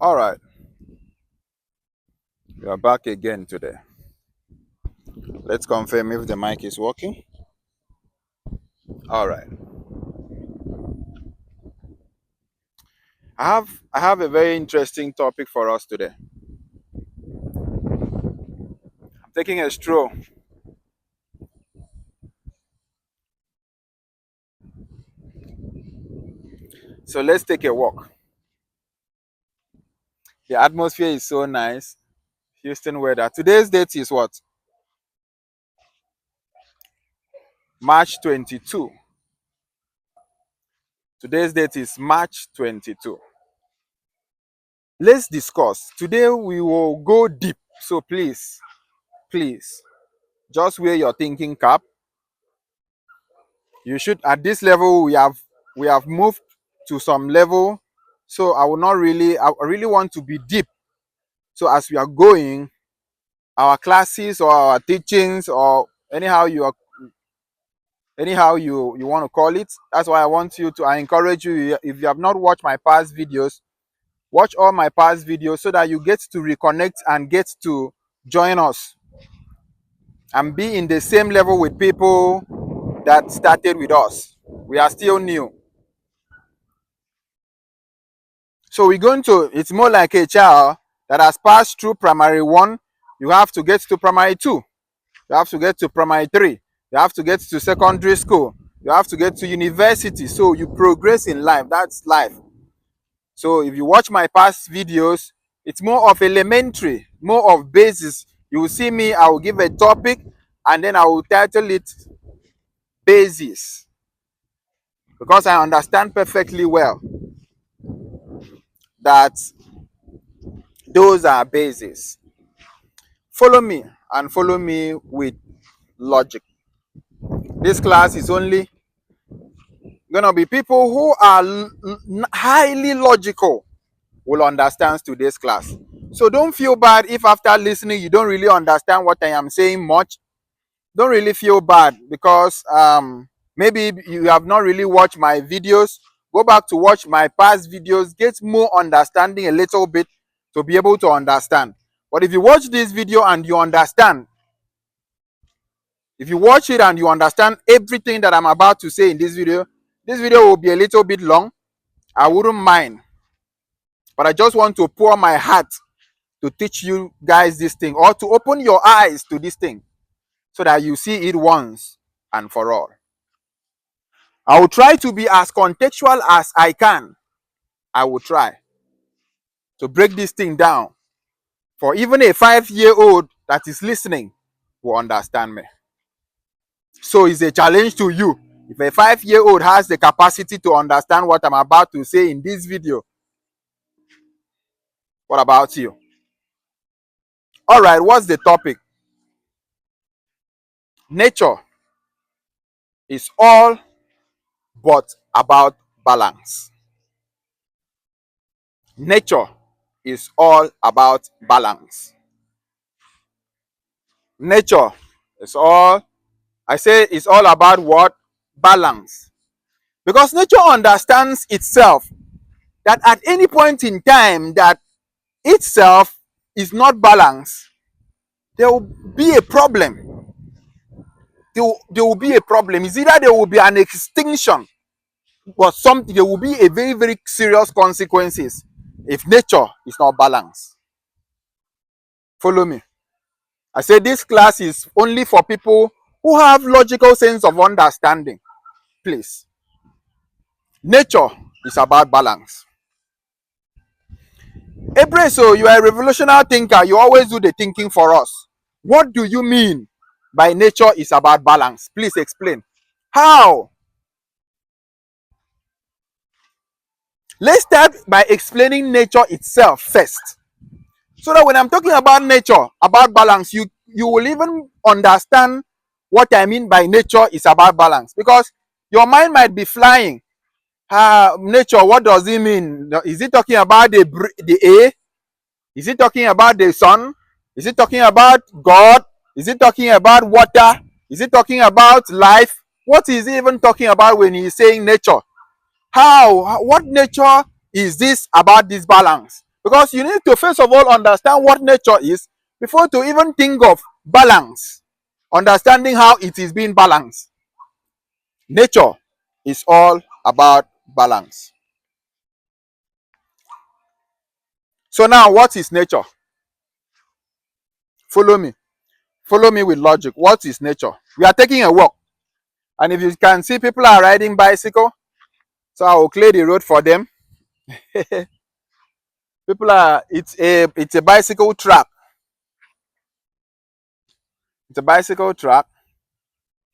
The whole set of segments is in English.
All right, we are back again today. Let's confirm if the mic is working. All right. I have a very interesting topic for us today. I'm taking a stroll. So let's take a walk. The atmosphere is so nice. Houston weather. Today's date is what? March 22. Today's date is March 22. Let's discuss. Today we will go deep. So please, just wear your thinking cap. You should at this level we have moved to some level. So I really want to be deep. So as we are going, our classes or our teachings or anyhow you want to call it, that's why I encourage you, if you have not watched my past videos, watch all my past videos so that you get to reconnect and get to join us and be in the same level with people that started with us. We are still new. So it's more like a child that has passed through primary one. You have to get to primary two. You have to get to primary three. You have to get to secondary school. You have to get to university. So you progress in life. That's life. So if you watch my past videos, it's more of elementary, more of basis. You will see me, I will give a topic and then I will title it basis, because I understand perfectly well that those are bases. Follow me and follow me with logic. This class is only gonna be people who are highly logical will understand today's class. So don't feel bad if after listening you don't really understand what I am saying much. Don't really feel bad, because maybe you have not really watched my videos. Go back to watch my past videos, get more understanding a little bit to be able to understand. But if you watch this video and you understand, if you watch it and you understand everything that I'm about to say in this video will be a little bit long. I wouldn't mind. But I just want to pour my heart to teach you guys this thing, or to open your eyes to this thing so that you see it once and for all. I will try to be as contextual as I can. I will try to break this thing down for even a 5-year-old that is listening will understand me. So it's a challenge to you. If a 5-year-old has the capacity to understand what I'm about to say in this video, what about you? All right, what's the topic? Nature is all but about balance. Nature is all about balance. Nature is all, I say it's all about what? Balance. Because nature understands itself, that at any point in time that itself is not balanced, there will be a problem. There will be a problem. It's either there will be an extinction, but there will be a very, very serious consequences if nature is not balanced. Follow me. I say this class is only for people who have logical sense of understanding. Please. Nature is about balance. Ebreso, you are a revolutionary thinker. You always do the thinking for us. What do you mean by nature is about balance? Please explain. How? Let's start by explaining nature itself first. So that when I'm talking about nature, about balance, you will even understand what I mean by nature is about balance. Because your mind might be flying. Nature, what does it mean? Is it talking about the air? Is it talking about the sun? Is it talking about God? Is it talking about water? Is it talking about life? What is he even talking about when he's saying nature? What nature is this about this balance? Because you need to first of all understand what nature is before to even think of balance, understanding how it is being balanced. Nature is all about balance. So now, what is nature? Follow me. Follow me with logic. What is nature? We are taking a walk. And if you can see, people are riding bicycle. So I will clear the road for them. People are, it's a bicycle track. It's a bicycle track.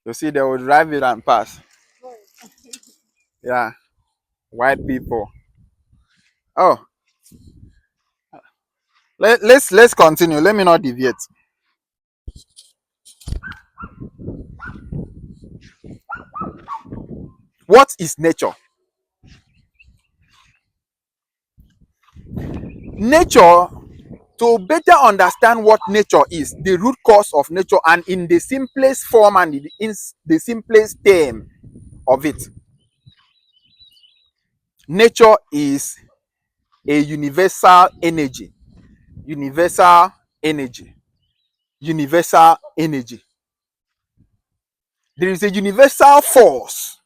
You see, they will drive it and pass. Yeah, white people. Oh, let's continue. Let me not deviate. What is nature? Nature, to better understand what nature is, the root cause of nature, and in the simplest form and in the simplest term of it, nature is a universal energy. Universal energy. Universal energy. There is a universal force,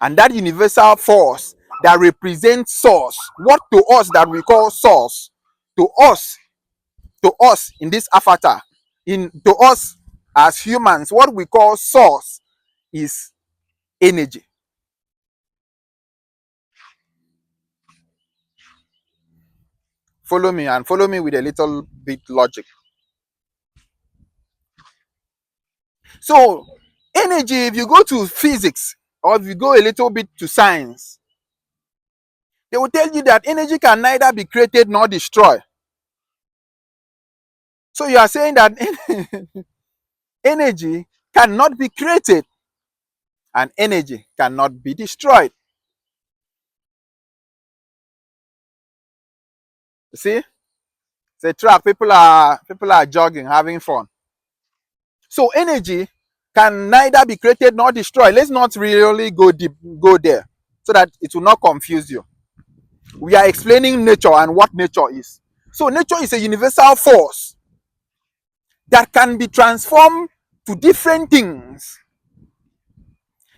and that universal force that represents source. What to us that we call source, to us in this avatar, in to us as humans, what we call source is energy. Follow me and follow me with a little bit logic. So energy, if you go to physics or if you go a little bit to science, they will tell you that energy can neither be created nor destroyed. So you are saying that energy cannot be created and energy cannot be destroyed. You see, it's a track. People are jogging, having fun. So energy can neither be created nor destroyed. Let's not really go deep, go there, so that it will not confuse you. We are explaining nature and what nature is. So nature is a universal force that can be transformed to different things,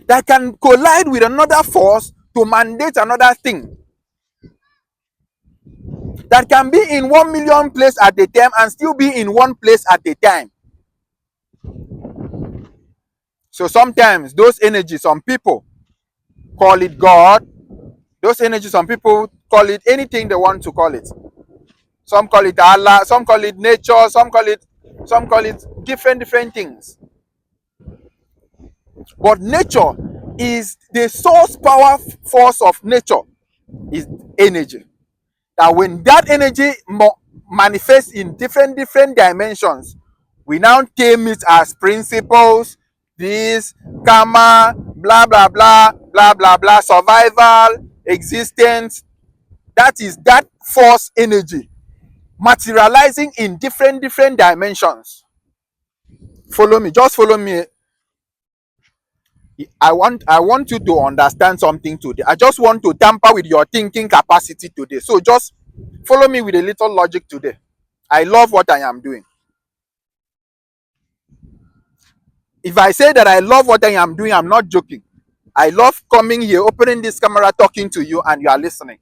that can collide with another force to mandate another thing, that can be in 1 million places at a time and still be in one place at a time. So sometimes those energies, some people call it God. Those energies, some people call it anything they want to call it. Some call it Allah, some call it nature, some call it different things. But nature is the source power force of nature is energy. That when that energy manifests in different dimensions, we now term it as principles, this, karma, blah blah blah, blah blah blah, survival, existence. That is that force energy materializing in different dimensions. Follow me, just follow me. I want you to understand something today. I just want to tamper with your thinking capacity today. So just follow me with a little logic today. I love what I am doing. If I say that I love what I am doing, I'm not joking. I love coming here, opening this camera, talking to you, and you are listening.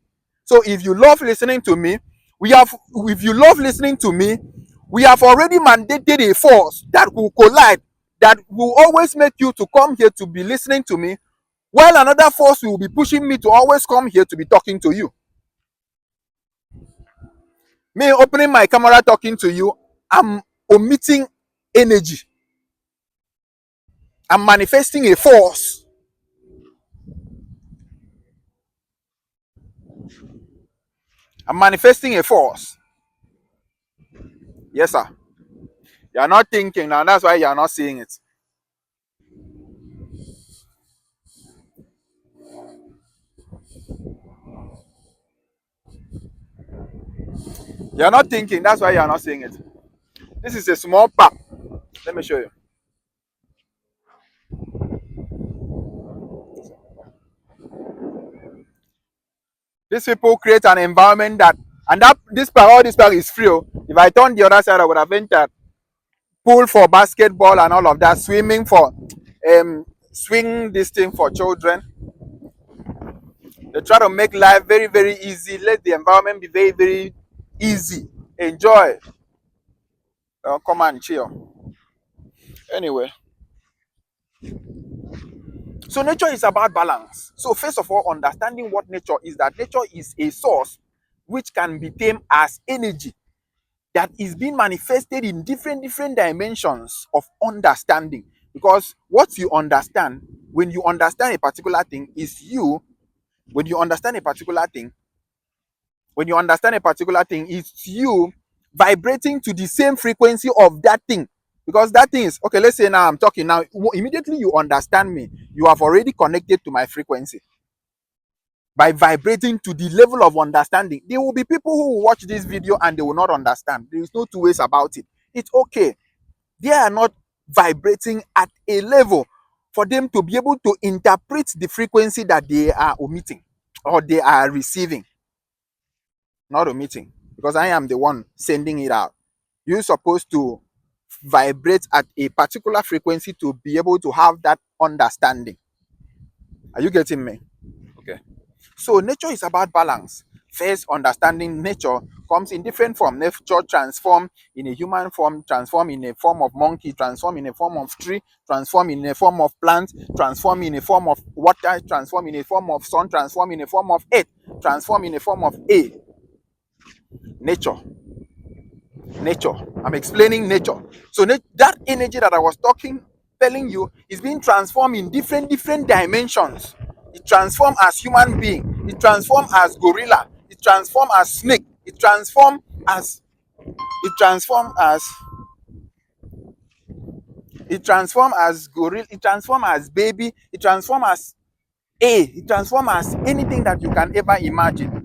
So if you love listening to me, if you love listening to me, we have already mandated a force that will collide, that will always make you to come here to be listening to me, while another force will be pushing me to always come here to be talking to you. Me opening my camera talking to you, I'm omitting energy. I'm manifesting a force. I'm manifesting a force. Yes, sir. You are not thinking now. That's why you are not seeing it. You are not thinking. That's why you are not seeing it. This is a small pack. Let me show you. These people create an environment that, and that this park, all this park is free. Oh. If I turn the other side, I would have entered pool for basketball and all of that, swimming for swing this thing for children. They try to make life very, very easy. Let the environment be very, very easy. Enjoy. Come and chill. Anyway, so nature is about balance. So first of all, understanding what nature is, that nature is a source which can be termed as energy that is being manifested in different dimensions of understanding. Because what you understand, when you understand a particular thing, is you. When you understand a particular thing, it's you vibrating to the same frequency of that thing. Because that thing is, okay, let's say now I'm talking now, immediately you understand me, you have already connected to my frequency by vibrating to the level of understanding. There will be people who will watch this video and they will not understand. There is no two ways about it. It's okay. They are not vibrating at a level for them to be able to interpret the frequency that they are omitting or they are receiving. Not omitting, because I am the one sending it out. You're supposed to vibrate at a particular frequency to be able to have that understanding. Are you getting me? Okay. So nature is about balance. First, understanding nature comes in different form. Nature transform in a human form, transform in a form of monkey, transform in a form of tree, transform in a form of plant, transform in a form of water, transform in a form of sun, transform in a form of earth, transform in a form of air. Nature. I'm explaining nature. So that energy that I was telling you is being transformed in different dimensions. It transforms as human being, it transforms as gorilla, it transforms as snake, it transforms as gorilla, it transforms as baby, it transforms as it transforms as anything that you can ever imagine.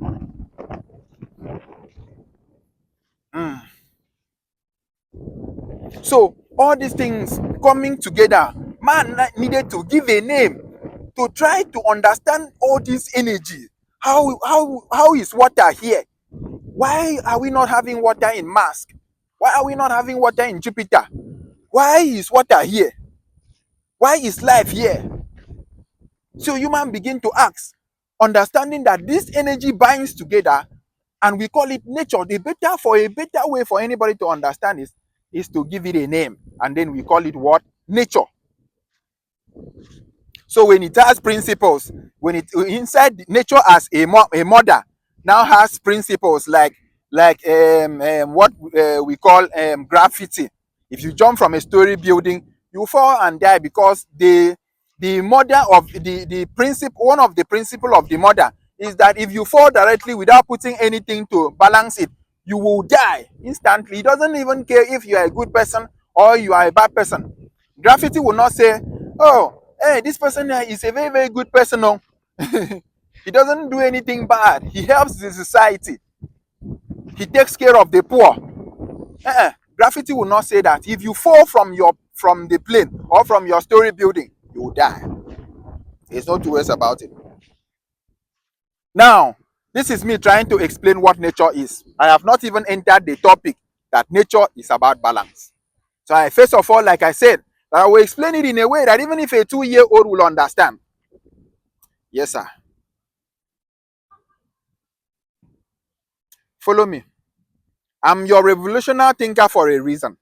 So all these things coming together, man needed to give a name to try to understand all this energy. How is water here? Why are we not having water in Mars? Why are we not having water in Jupiter? Why is water here? Why is life here? So human begin to ask, understanding that this energy binds together, and we call it nature. A better way for anybody to understand is to give it a name, and then we call it what? Nature. So when it has principles, when it inside nature as a mother now has principles like what we call gravity. If you jump from a story building, you fall and die, because the mother of the principle, one of the principle of the mother is that if you fall directly without putting anything to balance it, you will die instantly. It doesn't even care if you are a good person or you are a bad person. Gravity will not say, oh, hey, this person is a very, very good person. No. He doesn't do anything bad. He helps the society. He takes care of the poor. Gravity will not say that. If you fall from the plane or from your story building, you will die. There's no two ways about it. Now, this is me trying to explain what nature is. I have not even entered the topic that nature is about balance. So first of all, like I said, I will explain it in a way that even if a 2-year-old will understand. Yes, sir. Follow me. I'm your revolutionary thinker for a reason.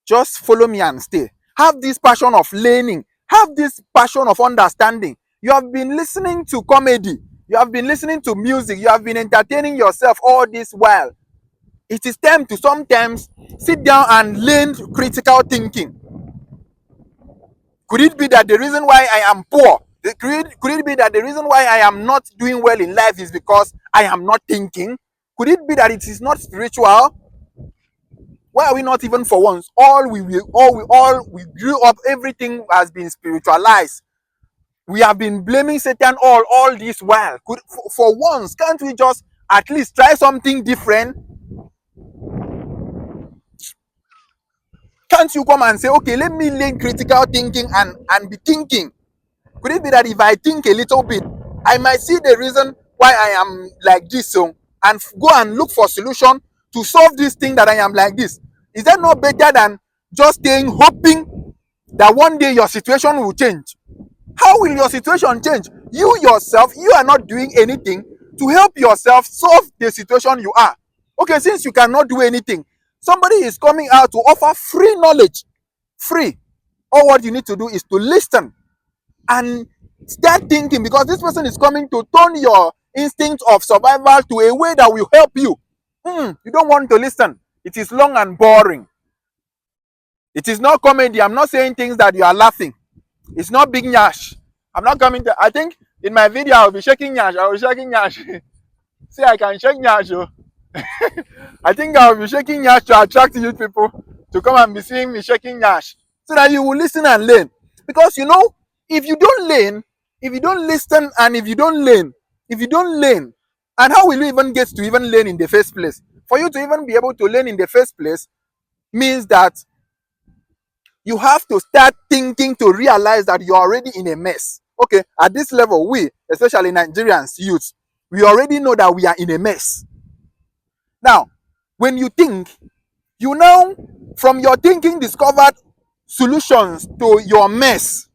Just follow me and stay. Have this passion of learning. Have this passion of understanding. You have been listening to comedy. You have been listening to music. You have been entertaining yourself all this while. It is time to sometimes sit down and learn critical thinking. Could it be that the reason why I am poor, could it be that the reason why I am not doing well in life is because I am not thinking? Could it be that it is not spiritual? Why are we not even for once? All we grew up, everything has been spiritualized. We have been blaming Satan all this while. For once, can't we just at least try something different? Can't you come and say, okay, let me learn critical thinking and be thinking? Could it be that if I think a little bit, I might see the reason why I am like this, so and go and look for solution to solve this thing that I am like this. Is that not better than just staying hoping that one day your situation will change? How will your situation change? You yourself, you are not doing anything to help yourself solve the situation you are. Okay, since you cannot do anything, somebody is coming out to offer free knowledge. Free. All what you need to do is to listen and start thinking, because this person is coming to turn your instinct of survival to a way that will help you. You don't want to listen. It is long and boring. It is not comedy. I'm not saying things that you are laughing. It's not big nyash. I'm not coming to. I think in my video I'll be shaking nyash. I will be shaking nyash. See, I can shake nyash. Oh. I think I'll be shaking nyash to attract you people to come and be seeing me shaking nyash, so that you will listen and learn. Because you know, if you don't learn, if you don't listen, and if you don't learn, and how will you even get to even learn in the first place? For you to even be able to learn in the first place means that you have to start thinking to realize that you're already in a mess. Okay, at this level, we, especially Nigerians, youth, we already know that we are in a mess. Now, when you think, you now, from your thinking, discovered solutions to your mess,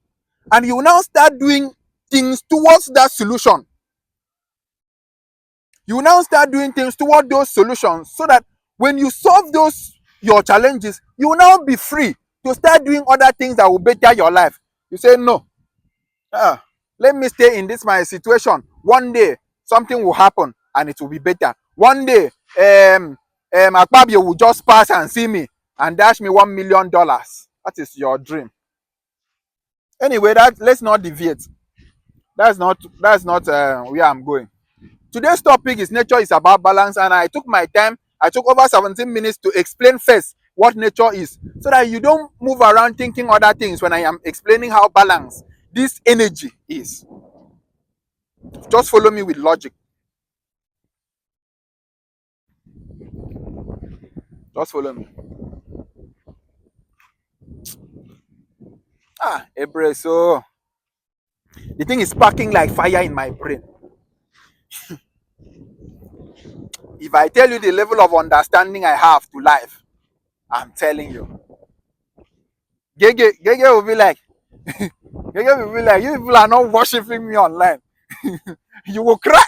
and you now start doing things towards that solution. You now start doing things toward those solutions, so that when you solve those your challenges, you will now be free to start doing other things that will better your life. You say no, let me stay in this my situation. One day something will happen and it will be better. One day Akpabio will just pass and see me and dash me $1 million. That is your dream. Anyway, that let's not deviate. That's not where I'm going. Today's topic is nature is about balance, and I took my time. I took over 17 minutes to explain first what nature is, so that you don't move around thinking other things when I am explaining how balanced this energy is. Just follow me with logic. Just follow me. Ebre, so the thing is sparking like fire in my brain. If I tell you the level of understanding I have to life, I'm telling you. Gege will be like, Gege will be like, you people are not worshiping me online. You will cry.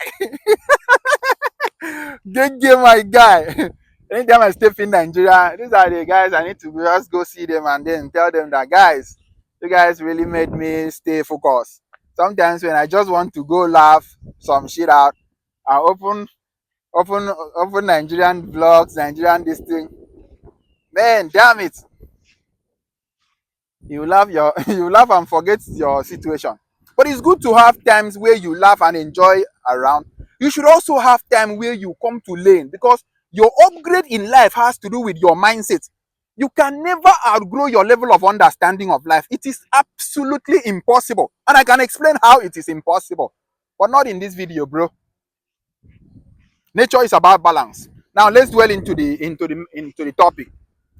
Gege, my guy. Anytime I step in Nigeria, these are the guys I need to just go see them and then tell them that, guys, you guys really made me stay focused. Sometimes when I just want to go laugh some shit out, I open Nigerian vlogs, Nigerian this thing. Man, damn it. You laugh you laugh and forget your situation. But it's good to have times where you laugh and enjoy around. You should also have time where you come to learn, because your upgrade in life has to do with your mindset. You can never outgrow your level of understanding of life. It is absolutely impossible. And I can explain how it is impossible. But not in this video, bro. Nature is about balance. Now let's dwell into the topic.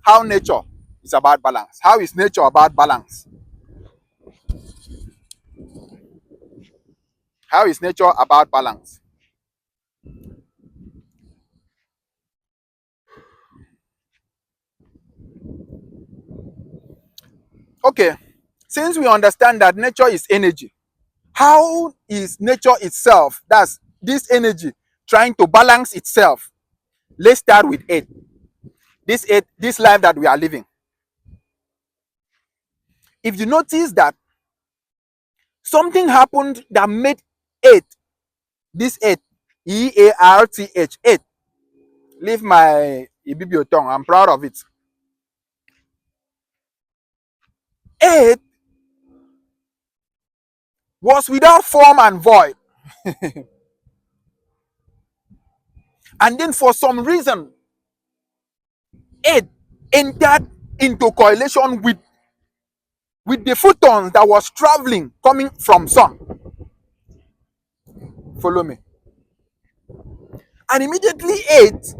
How nature is about balance. How is nature about balance? How is nature about balance? Okay, since we understand that nature is energy, how is nature itself, that's this energy, trying to balance itself? Let's start with Earth. This life that we are living. If you notice that something happened that made Earth, this Earth, Earth, Earth, leave my Ibibio tongue, I'm proud of it. Earth was without form and void. And then for some reason, Earth entered into correlation with the photons that was traveling coming from sun. Follow me. And immediately Earth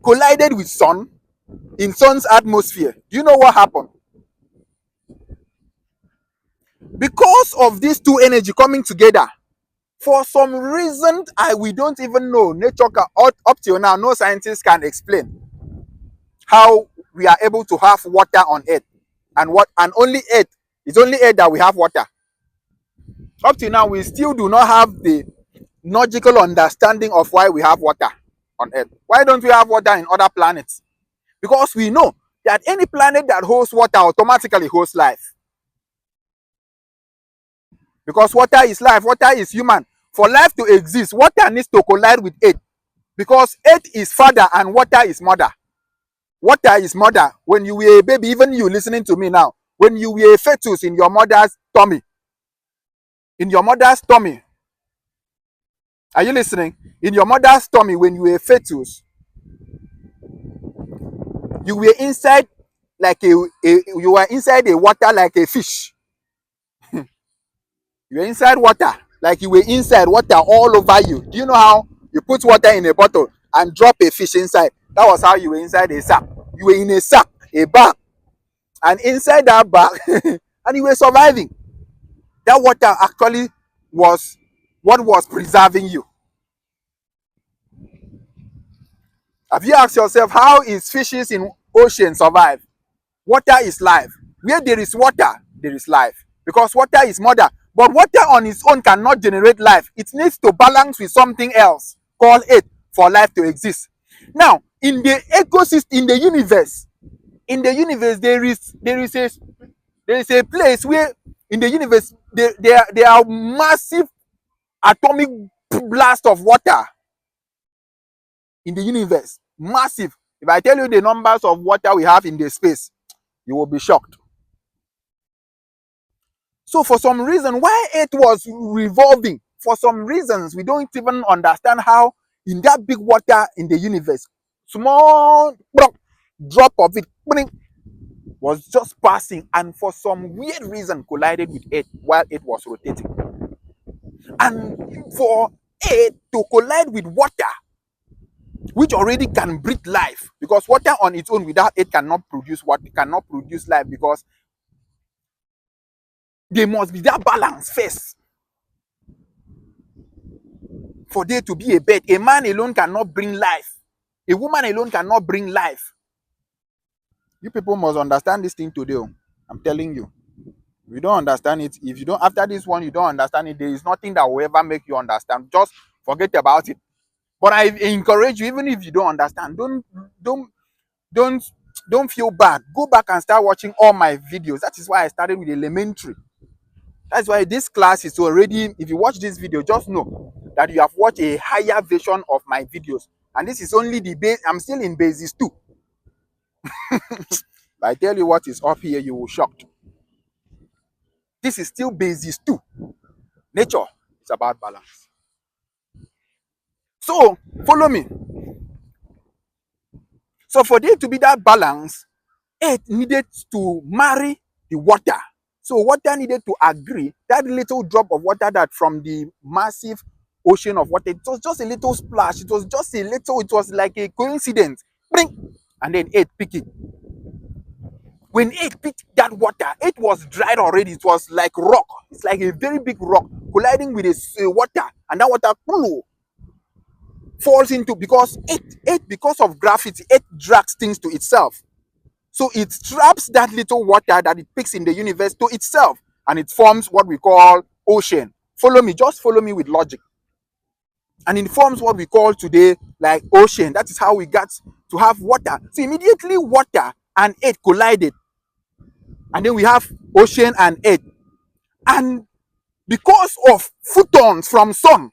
collided with sun in sun's atmosphere. Do you know what happened? Because of these two energy coming together, For some reason we don't even know, nature can, up till now, no scientist can explain how we are able to have water on earth, and only earth, it's only earth that we have water. Up till now we still do not have the logical understanding of why we have water on earth. Why don't we have water in other planets? Because we know that any planet that holds water automatically holds life. Because water is life, water is human. For life to exist, water needs to collide with earth. Because earth is father and water is mother. Water is mother. When you were a baby, even you listening to me now, when you were a fetus in your mother's tummy, are you listening? In your mother's tummy, when you were a fetus, you were inside like you were inside a water like a fish. You were inside water like you were inside water all over you. Do you know how you put water in a bottle and drop a fish inside? That was how you were inside a sack. You were in a sack, a bag, and inside that bag, and you were surviving. That water actually was what was preserving you. Have you asked yourself, how is fishes in ocean survive? Water is life. Where there is water, there is life. Because water is mother. But water on its own cannot generate life. It needs to balance with something else called it for life to exist. Now, in the ecosystem, in the universe, there is a place where in the universe there are massive atomic blast of water in the universe. Massive. If I tell you the numbers of water we have in the space, you will be shocked. So for some reason, why Earth was revolving, for some reasons, we don't even understand how in that big water in the universe, small drop of it was just passing and for some weird reason collided with Earth while it was rotating. And for Earth to collide with water, which already can breathe life, because water on its own without it cannot produce what cannot produce life, because there must be that balance first for there to be a bed. A man alone cannot bring life. A woman alone cannot bring life. You people must understand this thing today. I'm telling you. If you don't understand it, if you don't, after this one, you don't understand it, there is nothing that will ever make you understand. Just forget about it. But I encourage you, even if you don't understand, don't don't feel bad. Go back and start watching all my videos. That is why I started with elementary. That's why this class is already, if you watch this video, just know that you have watched a higher version of my videos. And this is only the base. I'm still in basis 2. But I tell you what is up here, you will be shocked. This is still basis 2. Nature is about balance. So, follow me. So for there to be that balance, Earth needed to marry the water. So water needed to agree. That little drop of water that from the massive ocean of water, it was just a little splash. It was just a little, it was like a coincidence. Bring, and then Earth picked it. When Earth picked that water, it was dried already. It was like rock. It's like a very big rock colliding with a water. And that water falls into, because because of gravity, it drags things to itself. So it traps that little water that it picks in the universe to itself, and it forms what we call ocean. Follow me, just follow me with logic. And it forms what we call today like ocean. That is how we got to have water. So immediately water and earth collided, and then we have ocean and earth. And because of photons from sun,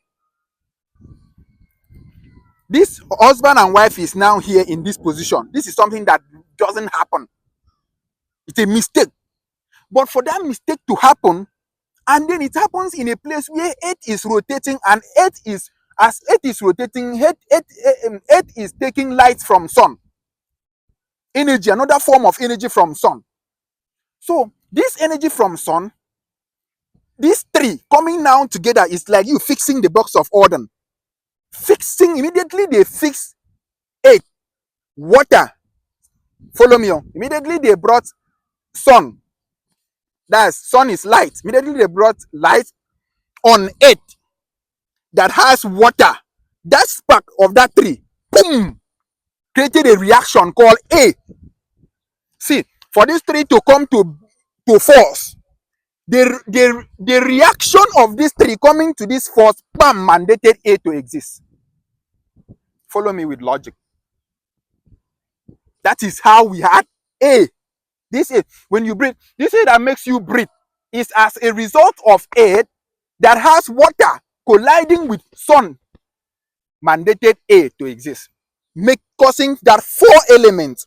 this husband and wife is now here in this position. This is something that doesn't happen. It's a mistake. But for that mistake to happen, and then it happens in a place where Earth is rotating, and Earth is, as Earth is rotating, Earth is taking light from sun. Energy, another form of energy from sun. So this energy from sun, these three coming down together is like you fixing the box of Ordon. Fixing, immediately they fix Earth, water. Follow me on. Immediately they brought sun. That's sun is light. Immediately they brought light on Earth. that has water, that spark of that tree, boom, created a reaction called A. See, for this tree to come to force, the reaction of this tree coming to this force, bam, mandated A to exist. Follow me with logic. That is how we had A. This A, when you breathe, this A that makes you breathe is as a result of A that has water colliding with sun, mandated A to exist, causing that four elements.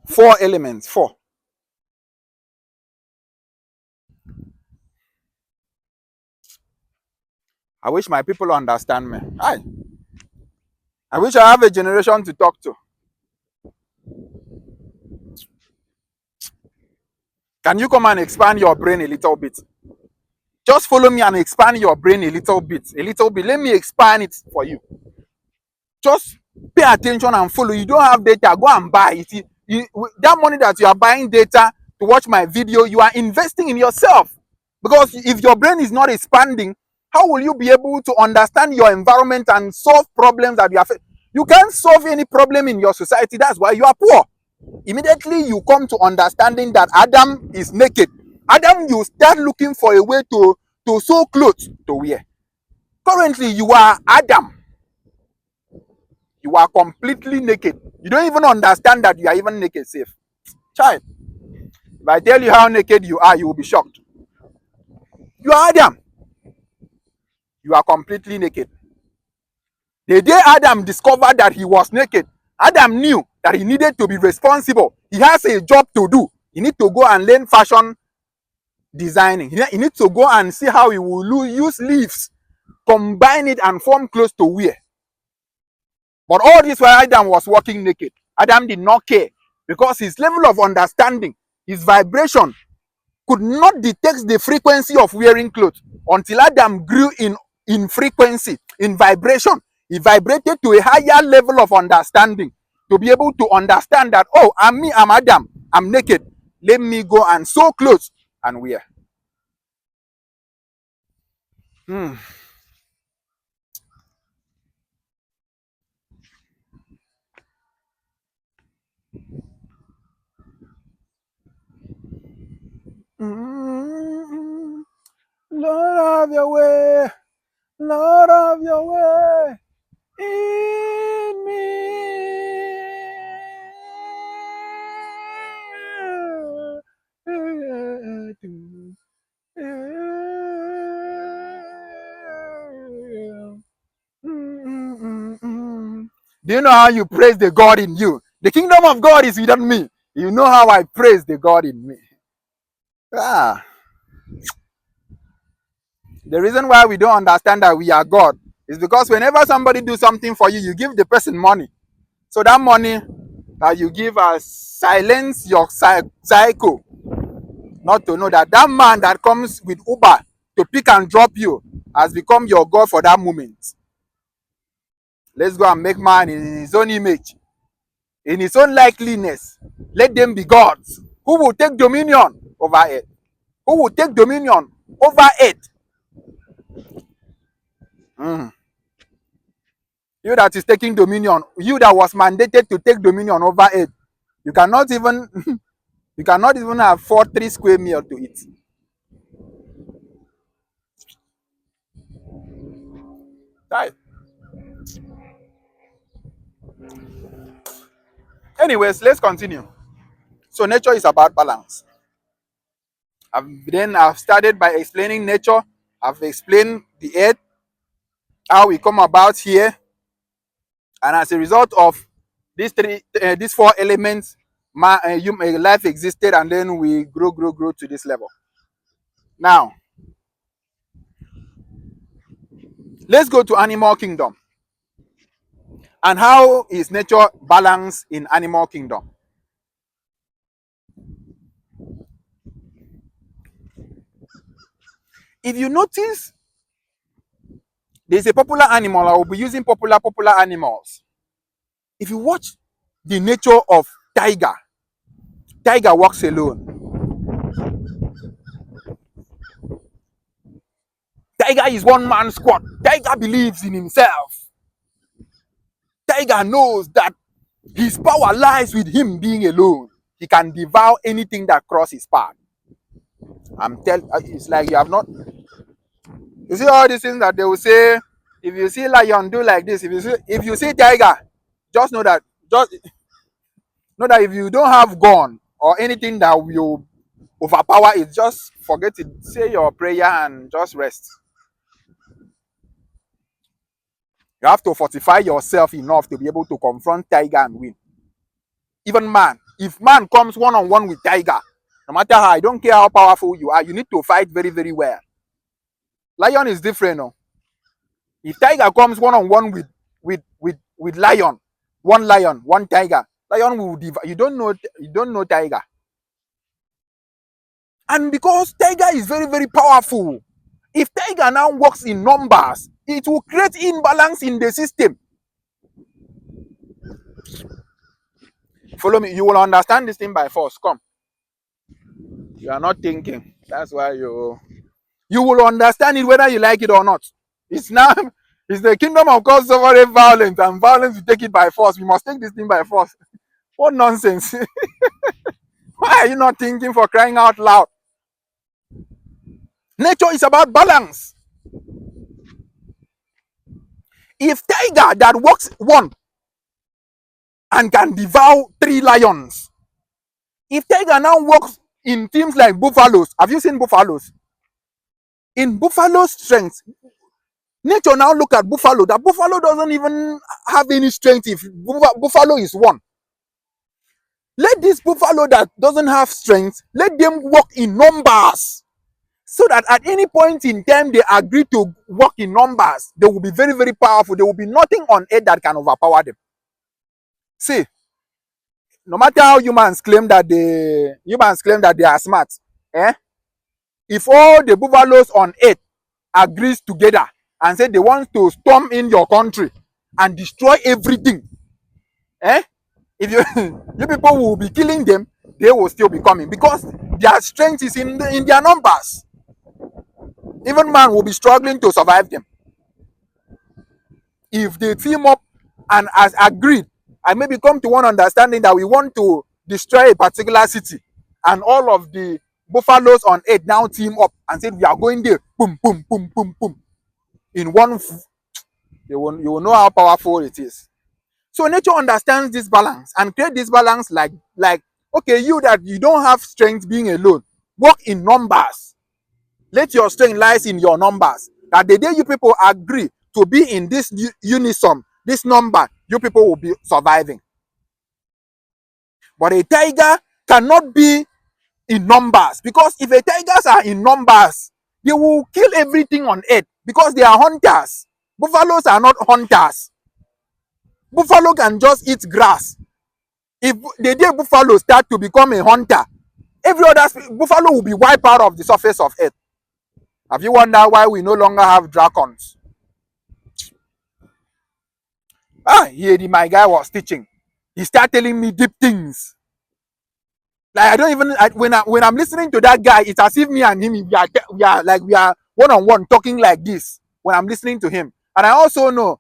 Four. I wish my people understand me. I wish I have a generation to talk to. Can you come and expand your brain a little bit? Just follow me and expand your brain a little bit. Let me expand it for you. Just pay attention and follow. You don't have data, go and buy it. That money that you are buying data to watch my video, you are investing in yourself. Because if your brain is not expanding, how will you be able to understand your environment and solve problems that you are facing? You can't solve any problem in your society. That's why you are poor. Immediately you come to understanding that Adam is naked. Adam, you start looking for a way to sew clothes to wear. Currently, you are Adam. You are completely naked. You don't even understand that you are even naked safe. Child, if I tell you how naked you are, you will be shocked. You are Adam. You are completely naked. The day Adam discovered that he was naked, Adam knew that he needed to be responsible. He has a job to do. He needs to go and learn fashion designing. He needs to go and see how he will use leaves, combine it and form clothes to wear. But all this while Adam was walking naked. Adam did not care because his level of understanding, his vibration, could not detect the frequency of wearing clothes until Adam grew in frequency, in vibration. He vibrated to a higher level of understanding to be able to understand that, oh, I'm Adam, I'm naked. Let me go and sew clothes and wear. Lord, have your way. Lord, have your way in me. Do you know how you praise the God in you? The kingdom of God is within me. You know how I praise the God in me. The reason why we don't understand that we are God is because whenever somebody do something for you, you give the person money. So that money that you give silence your psycho, not to know that that man that comes with Uber to pick and drop you has become your God for that moment. Let's go and make man in his own image, in his own likeliness. Let them be gods. Who will take dominion over it? Who will take dominion over it? You that is taking dominion, you that was mandated to take dominion over it, you cannot even you cannot even afford 3 square meal to eat. Right. Anyways, let's continue. So nature is about balance. I've started by explaining nature. I've explained the earth, how we come about here, and as a result of these 4 elements, life existed, and then we grow to this level. Now, let's go to animal kingdom. And how is nature balanced in animal kingdom? If you notice, there's a popular animal. I will be using popular animals. If you watch the nature of tiger walks alone. Tiger is one man squad. Tiger believes in himself. Tiger knows that his power lies with him being alone. He can devour anything that crosses his path. It's like you have not. You see all these things that they will say. If you see lion do like this, if you see tiger, just know that if you don't have gun or anything that will overpower it, just forget it. Say your prayer and just rest. You have to fortify yourself enough to be able to confront tiger and win. Even man, if man comes one-on-one with tiger, no matter how, I don't care how powerful you are, you need to fight very, very well. Lion is different, no? If tiger comes one-on-one with lion, one tiger, lion will devour. You don't know tiger. And because tiger is very, very powerful, if tiger now works in numbers, it will create imbalance in the system. Follow me. You will understand this thing by force. Come. You are not thinking. That's why you will understand it whether you like it or not. It's the kingdom of God suffering violence, and violence we take it by force. We must take this thing by force. What nonsense. Why are you not thinking, for crying out loud? Nature is about balance. If tiger that walks one and can devour 3 lions, if tiger now walks in teams like buffaloes, have you seen buffaloes? In buffalo's strength, nature now look at buffalo. That buffalo doesn't even have any strength if buffalo is one. Let this buffalo that doesn't have strength, let them walk in numbers, so that at any point in time they agree to work in numbers, they will be very, very powerful. There will be nothing on earth that can overpower them. See, no matter how humans claim that they are smart, if all the buffaloes on earth agrees together and say they want to storm in your country and destroy everything, if you people will be killing them, they will still be coming, because their strength is in their numbers. Even man will be struggling to survive them. If they team up and as agreed and maybe come to one understanding that we want to destroy a particular city, and all of the buffaloes on earth now team up and said we are going there, boom, boom, boom, boom, boom, in one, you will know how powerful it is. So nature understands this balance and create this balance like okay, you that you don't have strength being alone, work in numbers. Let your strength lies in your numbers. That the day you people agree to be in this unison, this number, you people will be surviving. But a tiger cannot be in numbers, because if a tigers are in numbers, they will kill everything on earth, because they are hunters. Buffaloes are not hunters. Buffalo can just eat grass. If the day buffalo start to become a hunter, every other buffalo will be wiped out of the surface of earth. Have you wondered why we no longer have dragons? Here my guy was teaching. He started telling me deep things. Like I don't even when I'm listening to that guy, it's as if me and him we are one-on-one talking like this when I'm listening to him. And I also know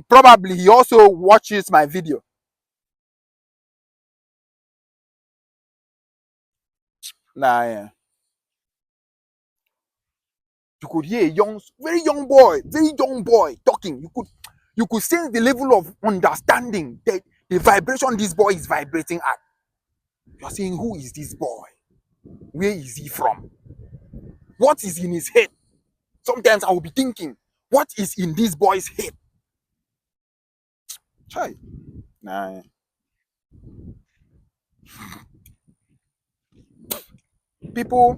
probably he also watches my video. Nah, yeah. You could hear a very young boy talking. You could sense the level of understanding, the vibration this boy is vibrating at. You're saying, who is this boy? Where is he from? What is in his head? Sometimes I will be thinking, what is in this boy's head? Chai. Nah. People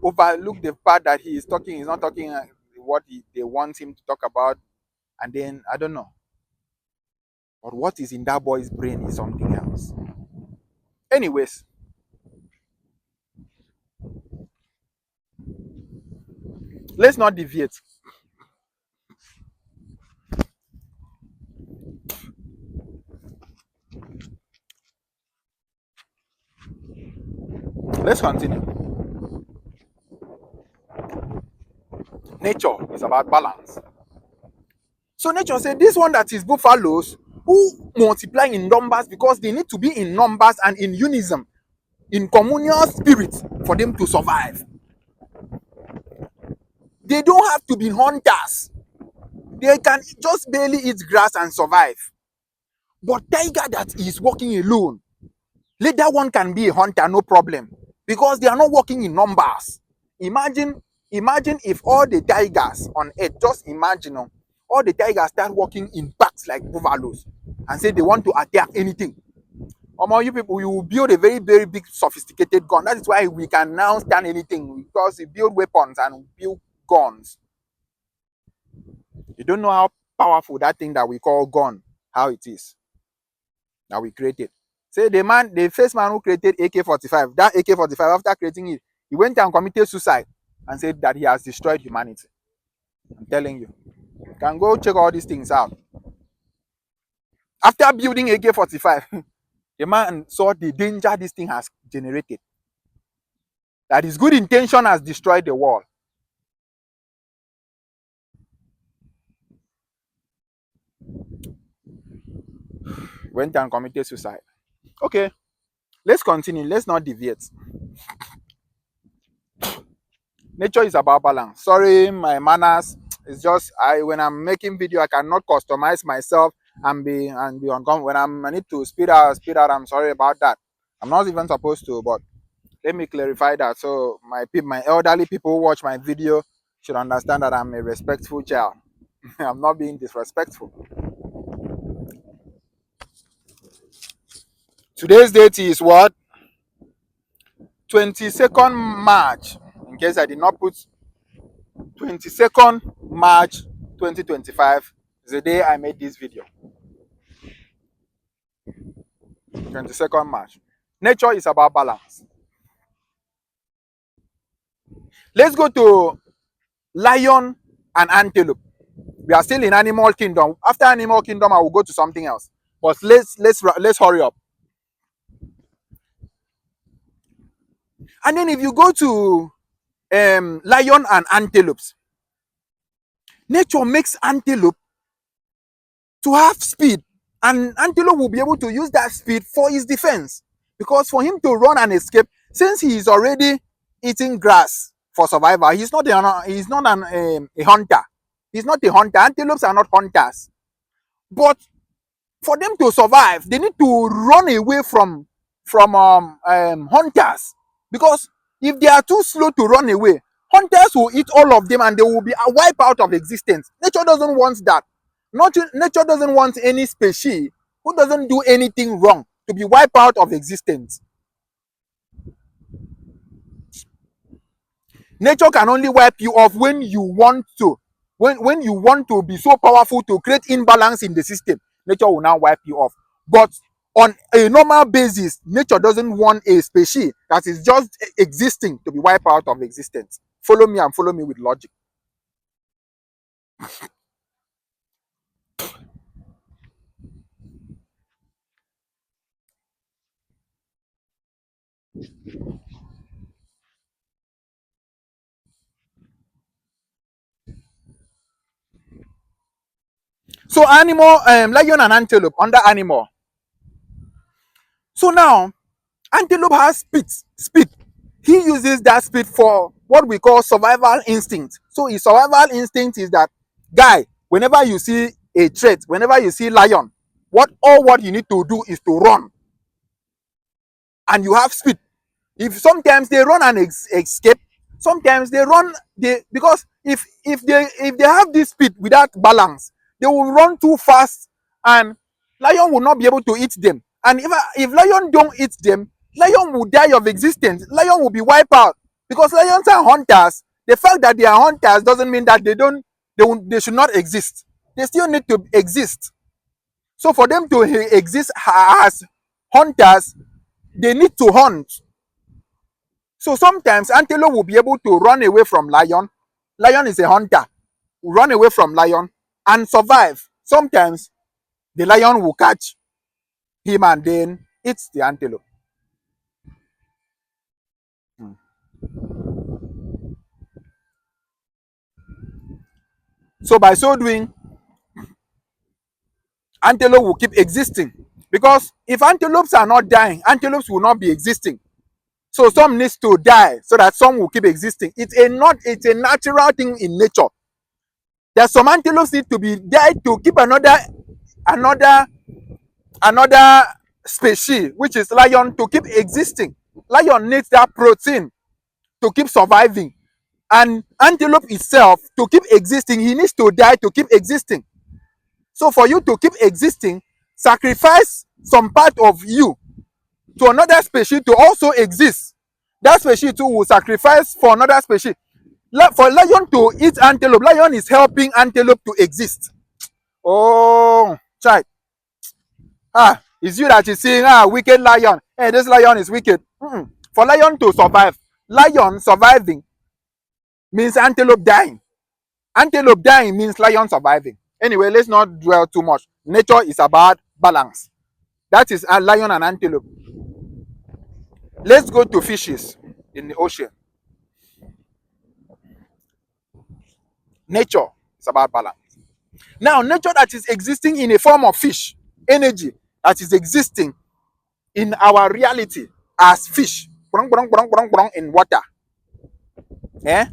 overlook the part that he is talking. He's not talking what they want him to talk about, and then I don't know. But what is in that boy's brain is something else. Anyways, let's not deviate. Let's continue. Nature is about balance. So nature said this one that is buffaloes who multiply in numbers because they need to be in numbers and in unison, in communal spirit for them to survive. They don't have to be hunters. They can just barely eat grass and survive. But tiger that is walking alone, later one can be a hunter, no problem, because they are not working in numbers. Imagine, imagine if all the tigers on earth, just imagine, all the tigers start working in packs like buffaloes and say they want to attack anything. You people, you will build a very, very big, sophisticated gun. That is why we can now stand anything because we build weapons and we build guns. You don't know how powerful that thing that we call gun, how it is that we created. Say the first man who created AK-45, that AK-45, after creating it, he went and committed suicide and said that he has destroyed humanity. I'm telling you. You can go check all these things out. After building AK-45, the man saw the danger this thing has generated. That his good intention has destroyed the world. Went and committed suicide. Okay, let's continue. Let's not deviate. Nature is about balance. Sorry, my manners. It's just when I'm making video, I cannot customize myself and be uncomfortable. When I need to speed out, I'm sorry about that. I'm not even supposed to, but let me clarify that so my elderly people who watch my video should understand that I'm a respectful child. I'm not being disrespectful. Today's date is what? 22nd March. In case I did not put 22nd March 2025 is the day I made this video. 22nd March. Nature is about balance. Let's go to lion and antelope. We are still in animal kingdom. After animal kingdom, I will go to something else. But let's hurry up. And then if you go to lion and antelopes, nature makes antelope to have speed, and antelope will be able to use that speed for his defense, because for him to run and escape, since he is already eating grass for survival, he's not a hunter. He's not a hunter. Antelopes are not hunters, but for them to survive, they need to run away from hunters, because if they are too slow to run away, hunters will eat all of them and they will be wiped out of existence. Nature doesn't want that. Nature doesn't want any species who doesn't do anything wrong to be wiped out of existence. Nature can only wipe you off when you want to. When you want to be so powerful to create imbalance in the system, nature will now wipe you off. But on a normal basis, nature doesn't want a species that is just existing to be wiped out of existence. Follow me and follow me with logic. So animal, lion and antelope under animal. So now antelope has speed. He uses that speed for what we call survival instinct. So his survival instinct is that, guy, whenever you see a threat, whenever you see lion, what you need to do is to run, and you have speed. If sometimes they run and escape, sometimes they run, because if they have this speed without balance, they will run too fast and lion will not be able to eat them. And if lion don't eat them, lion will die of existence. Lion will be wiped out, because lions are hunters. The fact that they are hunters doesn't mean that they should not exist. They still need to exist. So for them to exist as hunters, they need to hunt. So sometimes antelope will be able to run away from lion. Lion is a hunter. Run away from lion and survive. Sometimes the lion will catch him and then eat the antelope. Hmm. So by so doing, antelope will keep existing. Because if antelopes are not dying, antelopes will not be existing. So some needs to die so that some will keep existing. It's a natural thing in nature. There's some antelopes need to be died to keep another another species, which is lion, to keep existing. Lion needs that protein to keep surviving. And antelope itself, to keep existing, he needs to die to keep existing. So for you to keep existing, sacrifice some part of you to another species to also exist. That species too will sacrifice for another species. For lion to eat antelope, lion is helping antelope to exist. Oh, child. It's you that is saying, wicked lion. Hey, this lion is wicked. For lion to survive, lion surviving means antelope dying. Antelope dying means lion surviving. Anyway, let's not dwell too much. Nature is about balance. That is a lion and antelope. Let's go to fishes in the ocean. Nature is about balance. Now, nature that is existing in a form of fish, energy that is existing in our reality as fish in water. Eh?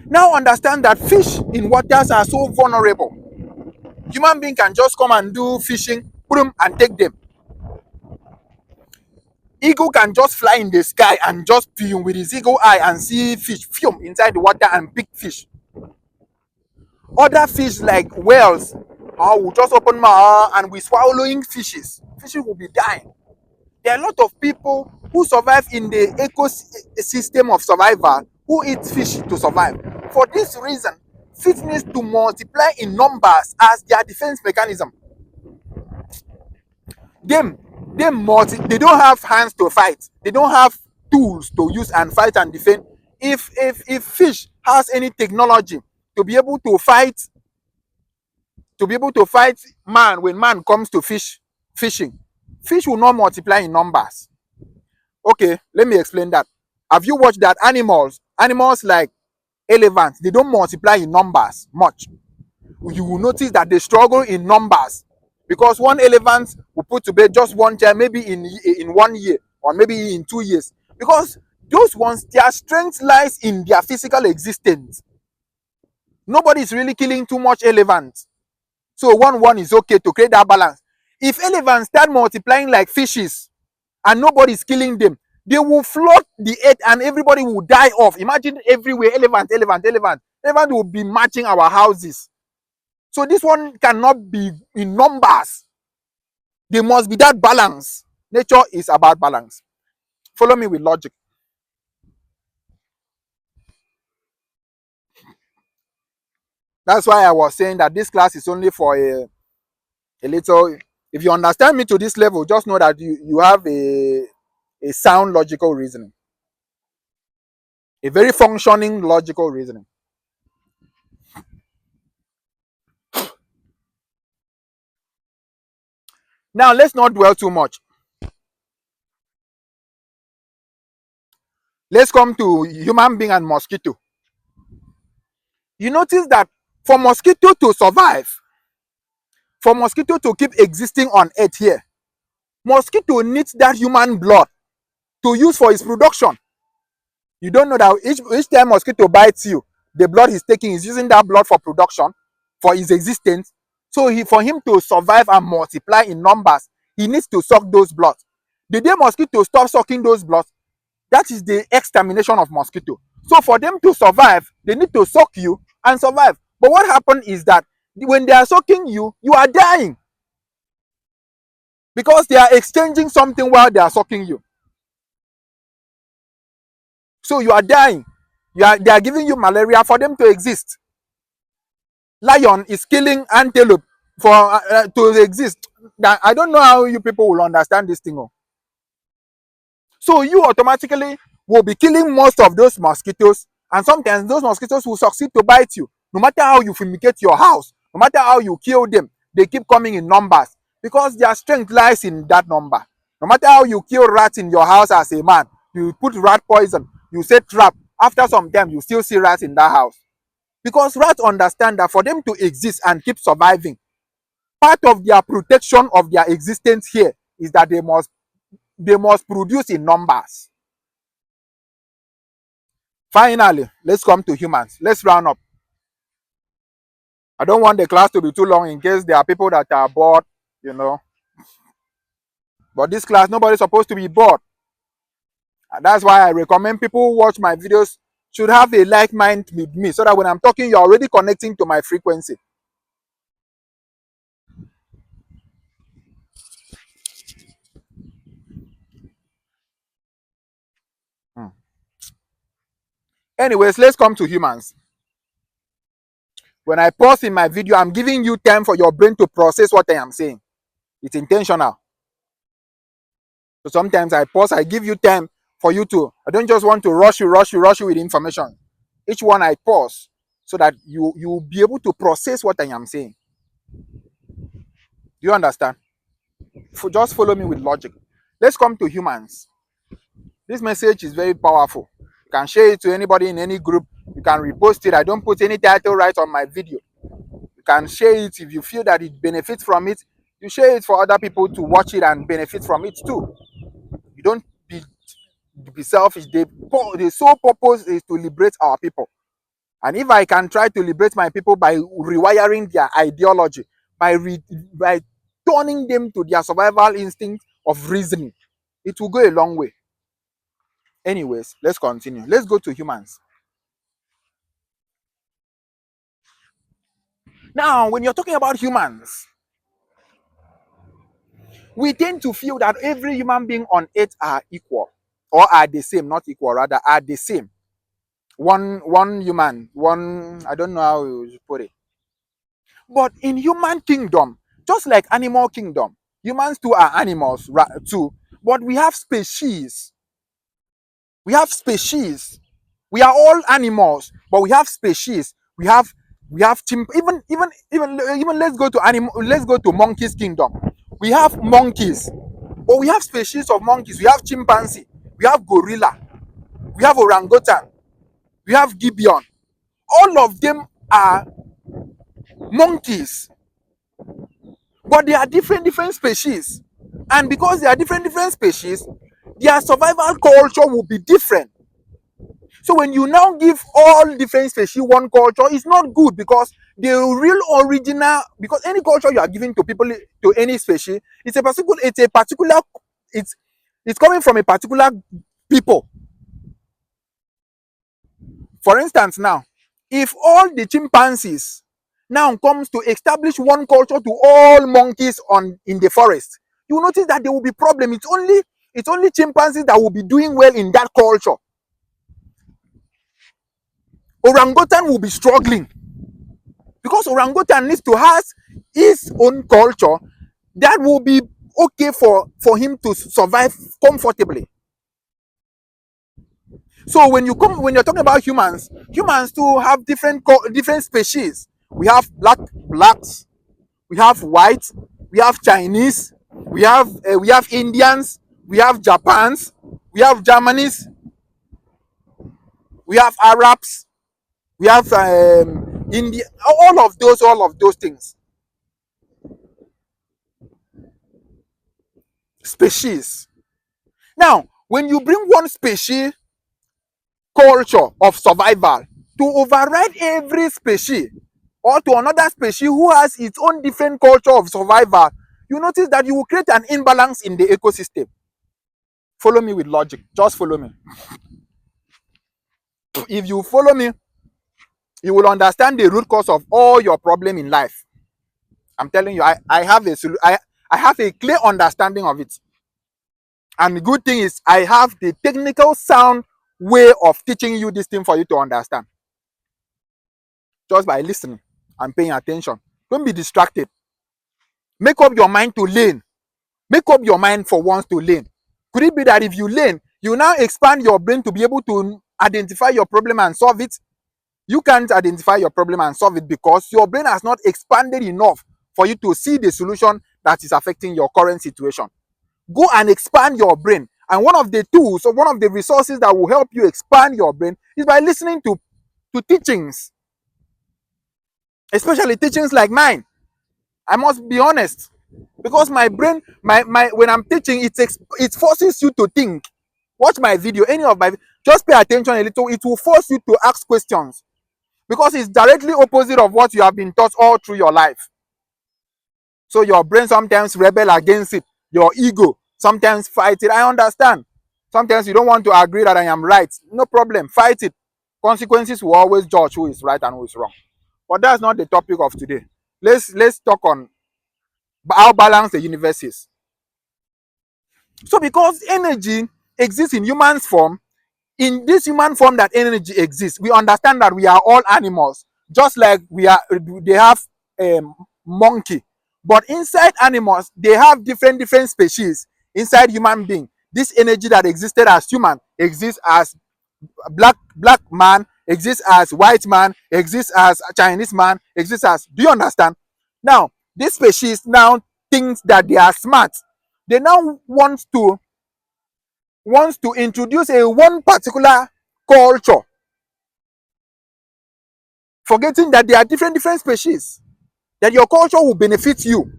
Now understand that fish in waters are so vulnerable. Human being can just come and do fishing, boom, and take them. Eagle can just fly in the sky and just film with his eagle eye and see fish film inside the water and pick fish. Other fish like whales will just open mouth and we swallowing fishes. Fishes will be dying. There are a lot of people who survive in the ecosystem of survival who eat fish to survive. For this reason, fish needs to multiply in numbers as their defense mechanism. They don't have hands to fight. They don't have tools to use and fight and defend. If fish has any technology to be able to fight man when man comes to fishing, fish will not multiply in numbers. Okay, let me explain that. Have you watched that animals like elephants, they don't multiply in numbers much. You will notice that they struggle in numbers because one elephant will put to bed just one child maybe in 1 year or maybe in 2 years, because those ones, their strength lies in their physical existence. Nobody is really killing too much elephants, so one is okay to create that balance. If elephants start multiplying like fishes and nobody is killing them, they will flood the earth and everybody will die off. Imagine everywhere elephant will be matching our houses. So this one cannot be in numbers. There must be that balance. Nature is about balance. Follow me with logic. That's why I was saying that this class is only for a little. If you understand me to this level, just know that you have a sound logical reasoning. A very functioning logical reasoning. Now, let's not dwell too much. Let's come to human being and mosquito. You notice that for mosquito to survive, for mosquito to keep existing on earth here, mosquito needs that human blood to use for its production. You don't know that each time mosquito bites you, the blood he's taking is using that blood for production, for his existence. So for him to survive and multiply in numbers, he needs to suck those blood. The day mosquito stop sucking those blood, that is the extermination of mosquito. So for them to survive, they need to suck you and survive. But what happened is that when they are sucking you, you are dying, because they are exchanging something while they are sucking you. So you are dying. They are giving you malaria for them to exist. Lion is killing antelope for to exist. I don't know how you people will understand this thing. So you automatically will be killing most of those mosquitoes, and sometimes those mosquitoes will succeed to bite you. No matter how you fumigate your house, no matter how you kill them, they keep coming in numbers because their strength lies in that number. No matter how you kill rats in your house as a man, you put rat poison, you set trap. After some time, you still see rats in that house Because rats understand that for them to exist and keep surviving, part of their protection of their existence here is that they must produce in numbers. Finally, let's come to humans. Let's round up. I don't want the class to be too long in case there are people that are bored, you know. But this class, nobody's supposed to be bored. And that's why I recommend people who watch my videos should have a like mind with me, so that when I'm talking, you're already connecting to my frequency. Hmm. Anyways, let's come to humans. When I pause in my video, I'm giving you time for your brain to process what I am saying. It's intentional. So sometimes I pause, I give you time for you to, I don't just want to rush you with information. Each one I pause so that you'll be able to process what I am saying. Do you understand? Just follow me with logic. Let's come to humans. This message is very powerful. You can share it to anybody in any group. You can repost it. I don't put any title right on my video. You can share it if you feel that it benefits from it. You share it for other people to watch it and benefit from it too. You don't be selfish. The sole purpose is to liberate our people. And if I can try to liberate my people by rewiring their ideology, by turning them to their survival instinct of reasoning, it will go a long way. Anyways, let's continue. Let's go to humans. Now, when you're talking about humans, we tend to feel that every human being on earth are equal, or are the same, not equal, rather are the same. One human, one, I don't know how you put it. But in human kingdom, just like animal kingdom, humans too are animals too, but we have species. We have species. We are all animals, but we have species. We have even let's go to monkeys kingdom. We have monkeys, but we have species of monkeys. We have chimpanzee, we have gorilla, we have orangutan, we have gibbon. All of them are monkeys, but they are different species. And because they are different species, their survival culture will be different. So when you now give all different species one culture, it's not good, because the real original, because any culture you are giving to people, to any species, it's coming from a particular people. For instance, now, if all the chimpanzees now comes to establish one culture to all monkeys in the forest, you will notice that there will be problem. It's only chimpanzees that will be doing well in that culture. Orangutan will be struggling, because orangutan needs to have his own culture that will be okay for him to survive comfortably. So when you're talking about humans too have different species. We have blacks, we have whites, we have Chinese, we have Indians, we have Japans, we have Germans, we have Arabs, we have India. All of those things. Species. Now, when you bring one species culture of survival to override every species, or to another species who has its own different culture of survival, you notice that you will create an imbalance in the ecosystem. Follow me with logic. Just follow me. If you follow me, you will understand the root cause of all your problem in life. I'm telling you, I have I have a clear understanding of it. And the good thing is, I have the technical sound way of teaching you this thing for you to understand. Just by listening and paying attention. Don't be distracted. Make up your mind to learn. Make up your mind for once to learn. Could it be that if you learn, you now expand your brain to be able to identify your problem and solve it? You can't identify your problem and solve it because your brain has not expanded enough for you to see the solution that is affecting your current situation. Go and expand your brain. And one of the tools, or one of the resources that will help you expand your brain, is by listening to teachings. especially teachings like mine. I must be honest, because my brain, my when I'm teaching, it forces you to think. Watch my video, any of my, just pay attention a little. It will force you to ask questions because it's directly opposite of what you have been taught all through your life. So your brain sometimes rebel against it. Your ego sometimes fight it. I understand. Sometimes you don't want to agree that I am right. No problem. Fight it. Consequences will always judge who is right and who is wrong. But that's not the topic of today. Let's talk on how balanced the universe is. So because energy exists in human form, in this human form that energy exists, we understand that we are all animals, just like they have a monkey. But inside animals, they have different species. Inside human being, this energy that existed as human exists as black man, exists as white man, exists as Chinese man, exists as, do you understand? Now this species now thinks that they are smart. They now wants to introduce a one particular culture, forgetting that there are different species, that your culture will benefit you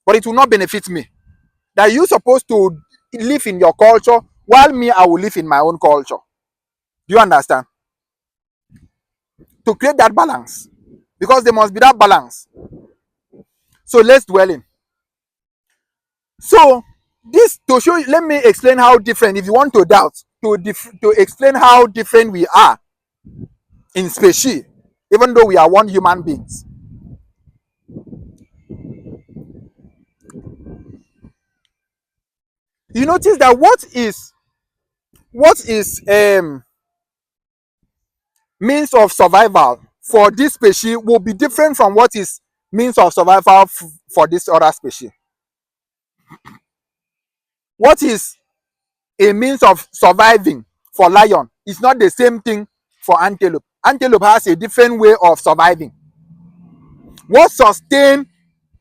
but it will not benefit me, that you supposed to live in your culture while me, I will live in my own culture. Do you understand? To create that balance, because there must be that balance. So let's dwell in. So this to show you, let me explain how different, if you want to doubt, to explain how different we are in species, even though we are one human beings. You notice that what is means of survival for this species will be different from what is means of survival for this other species. What is a means of surviving for lion is not the same thing for antelope. Antelope has a different way of surviving. What sustain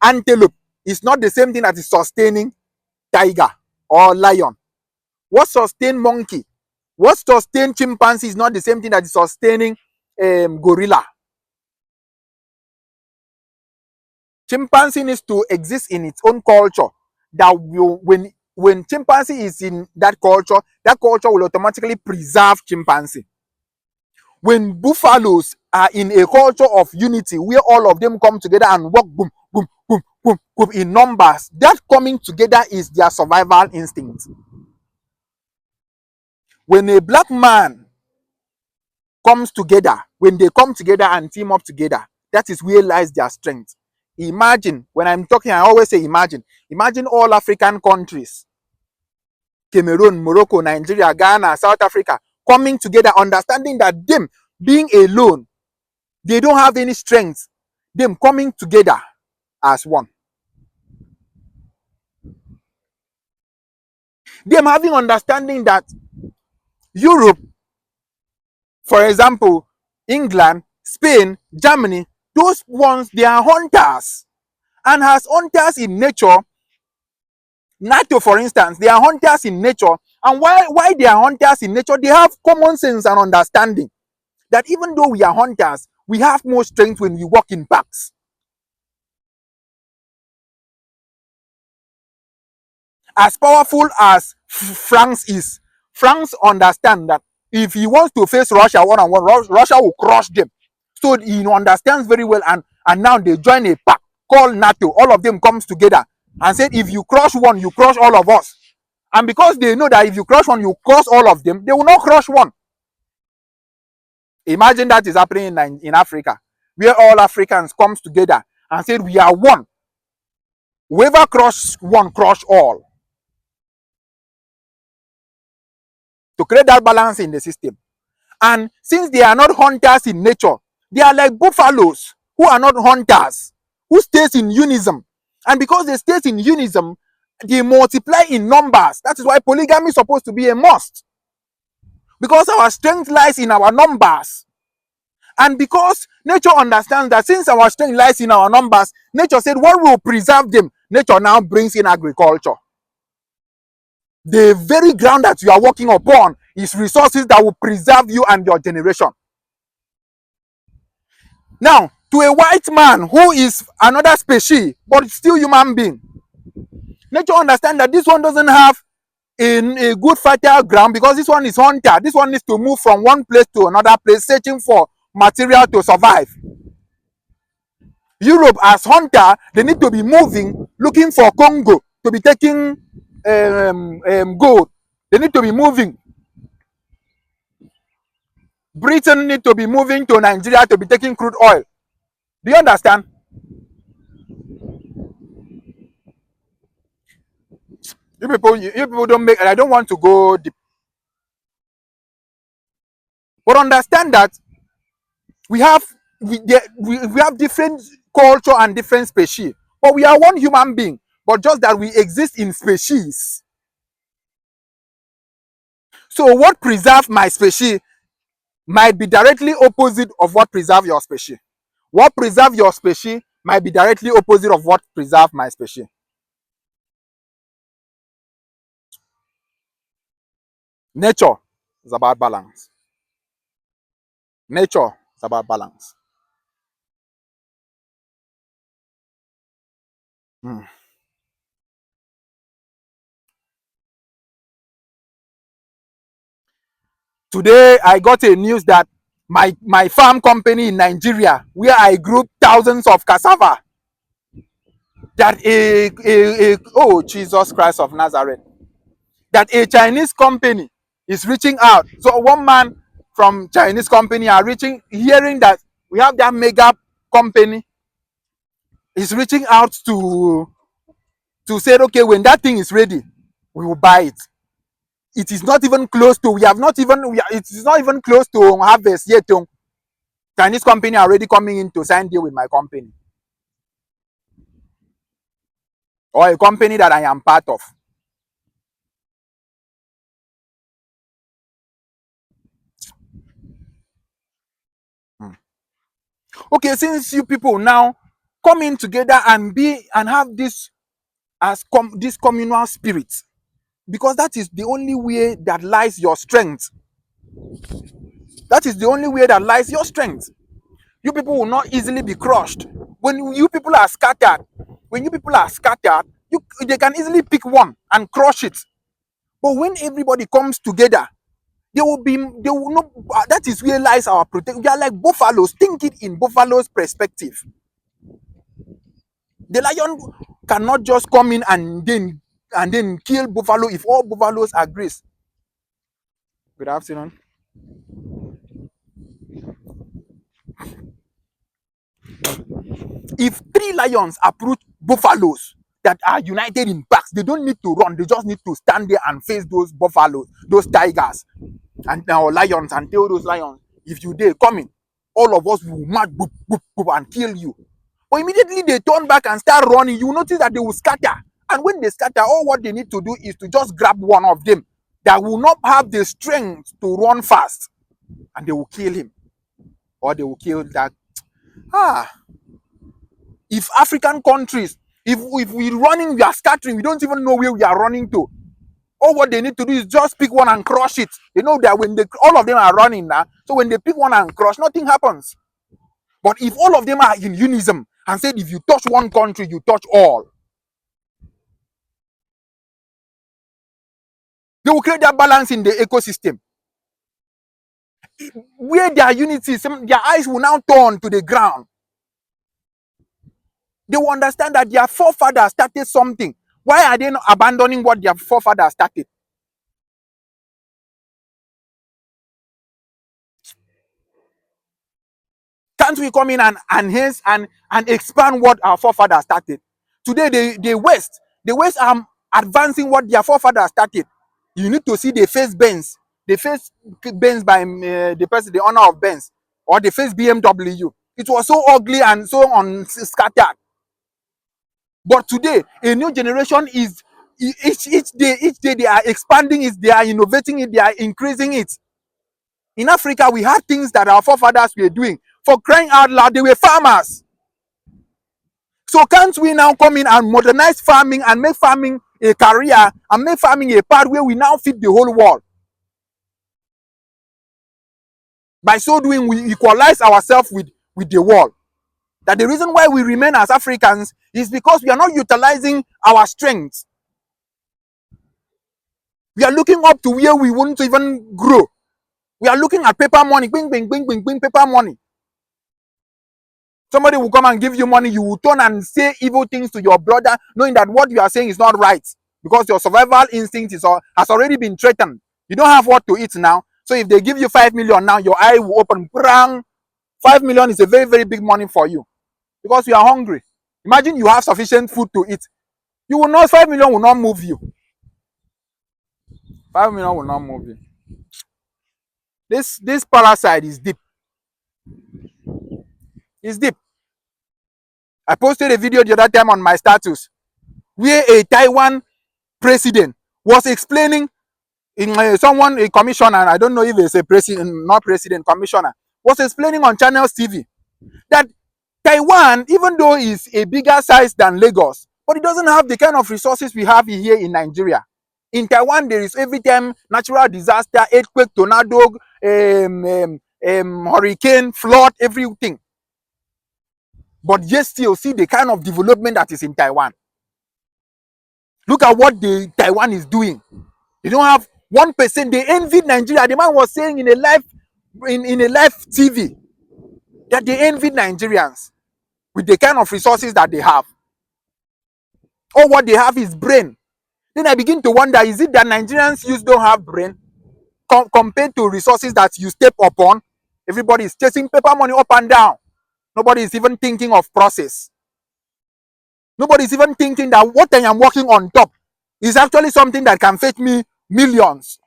antelope is not the same thing that is sustaining tiger or lion. What sustain monkey, what sustain chimpanzee is not the same thing that is sustaining gorilla. Chimpanzee needs to exist in its own culture. That will, when chimpanzee is in that culture will automatically preserve chimpanzee. When buffaloes are in a culture of unity where all of them come together and work boom boom boom boom boom in numbers, that coming together is their survival instinct. When a black man comes together, when they come together and team up together, that is where lies their strength. Imagine, when I'm talking, I always say imagine all African countries, Cameroon, Morocco, Nigeria, Ghana, South Africa, coming together, understanding that them being alone, they don't have any strength. Them coming together as one. Them having understanding that Europe, for example, England, Spain, Germany, those ones, they are hunters. And as hunters in nature, NATO, for instance, they are hunters in nature. And why they are hunters in nature? They have common sense and understanding that even though we are hunters, we have more strength when we walk in packs. As powerful as France is, France understands that if he wants to face Russia one-on-one, Russia will crush them. So he understands very well, and now they join a pack called NATO. All of them comes together and said, if you crush one, you crush all of us. And because they know that if you crush one, you crush all of them, they will not crush one. Imagine that is happening in Africa, where all Africans comes together and said, we are one. Whoever crush one, crush all. To create that balance in the system. And since they are not hunters in nature, they are like buffaloes who are not hunters, who stays in unison. And because they stay in unison, they multiply in numbers. That is why polygamy is supposed to be a must. Because our strength lies in our numbers. And because nature understands that since our strength lies in our numbers, nature said, what will preserve them? Nature now brings in agriculture. The very ground that you are walking upon is resources that will preserve you and your generation. Now, to a white man who is another species but still human being. Nature understand that this one doesn't have a good fertile ground because this one is hunter. This one needs to move from one place to another place searching for material to survive. Europe as hunter, they need to be moving, looking for Congo to be taking gold. They need to be moving. Britain need to be moving to Nigeria to be taking crude oil. Do you understand? You people don't make, and I don't want to go deep. But understand that we have we have different culture and different species, but we are one human being. But just that we exist in species. So what preserve my species might be directly opposite of what preserve your species. What preserve your species might be directly opposite of what preserve my species. Nature is about balance. Nature is about balance. Hmm. Today I got a news that my farm company in Nigeria, where I grew thousands of cassava, that oh Jesus Christ of Nazareth, that a Chinese company is reaching out. So one man from Chinese company are hearing that we have that mega company is reaching out to say, okay, when that thing is ready, we will buy it. It is not even close to, it is not even close to harvest yet. Chinese company are already coming in to sign deal with my company. Or a company that I am part of. Hmm. Okay, since you people now come in together and have this this communal spirit, because that is the only way that lies your strength. That is the only way that lies your strength. You people will not easily be crushed. When you people are scattered, they can easily pick one and crush it. But when everybody comes together, they will not. That is where lies our protection. We are like buffaloes. Think it in buffalo's perspective. The lion cannot just come in and then kill buffalo if all buffaloes agree. Good afternoon. If 3 lions approach buffaloes that are united in packs, they don't need to run. They just need to stand there and face those buffaloes, those tigers, and now lions, and tell those lions, if you dare come in, all of us will march boop, boop, boop, and kill you. But immediately they turn back and start running, you will notice that they will scatter. And when they scatter, all what they need to do is to just grab one of them that will not have the strength to run fast, and they will kill him, or they will kill that. If African countries, if we're running, we are scattering, we don't even know where we are running to. All what they need to do is just pick one and crush it. They know that when all of them are running now, so when they pick one and crush, nothing happens. But if all of them are in unison and said, if you touch one country, you touch all, they will create that balance in the ecosystem. Where there are unity, their eyes will now turn to the ground. They will understand that their forefathers started something. Why are they not abandoning what their forefathers started? Can't we come in and enhance and expand what our forefathers started? Today, the West are advancing what their forefathers started. You need to see the face Benz. The face Benz by the person, the owner of Benz, or the face BMW. It was so ugly and so scattered. But today, a new generation is each day they are expanding it, they are innovating it, they are increasing it. In Africa, we had things that our forefathers were doing. For crying out loud, they were farmers. So can't we now come in and modernize farming and make farming a career and make farming a part where we now feed the whole world? By so doing, we equalize ourselves with the world. That the reason why we remain as Africans is because we are not utilizing our strengths. We are looking up to where we won't even grow. We are looking at paper money, bing, bing, bing, bing, bing, paper money. Somebody will come and give you money, you will turn and say evil things to your brother, knowing that what you are saying is not right, because your survival instinct has already been threatened. You don't have what to eat now. So if they give you 5 million now, your eye will open. 5 million is a very, very big money for you because you are hungry. Imagine you have sufficient food to eat. You will not, 5 million will not move you. 5 million will not move you. This parasite is deep. It's deep. I posted a video the other time on my status where a Taiwan president was explaining in a commissioner, I don't know if it's a president, not president, commissioner, was explaining on Channels TV that Taiwan, even though it's a bigger size than Lagos, but it doesn't have the kind of resources we have here in Nigeria. In Taiwan, there is every time natural disaster, earthquake, tornado, hurricane, flood, everything. But yet still see the kind of development that is in Taiwan. Look at what Taiwan is doing. They don't have 1%. They envy Nigeria. The man was saying in a live TV that they envy Nigerians with the kind of resources that they have. All what they have is brain. Then I begin to wonder, is it that Nigerians don't have brain compared to resources that you step upon? Everybody is chasing paper money up and down. Nobody is even thinking of process. Nobody is even thinking that what I am working on top is actually something that can fetch me millions.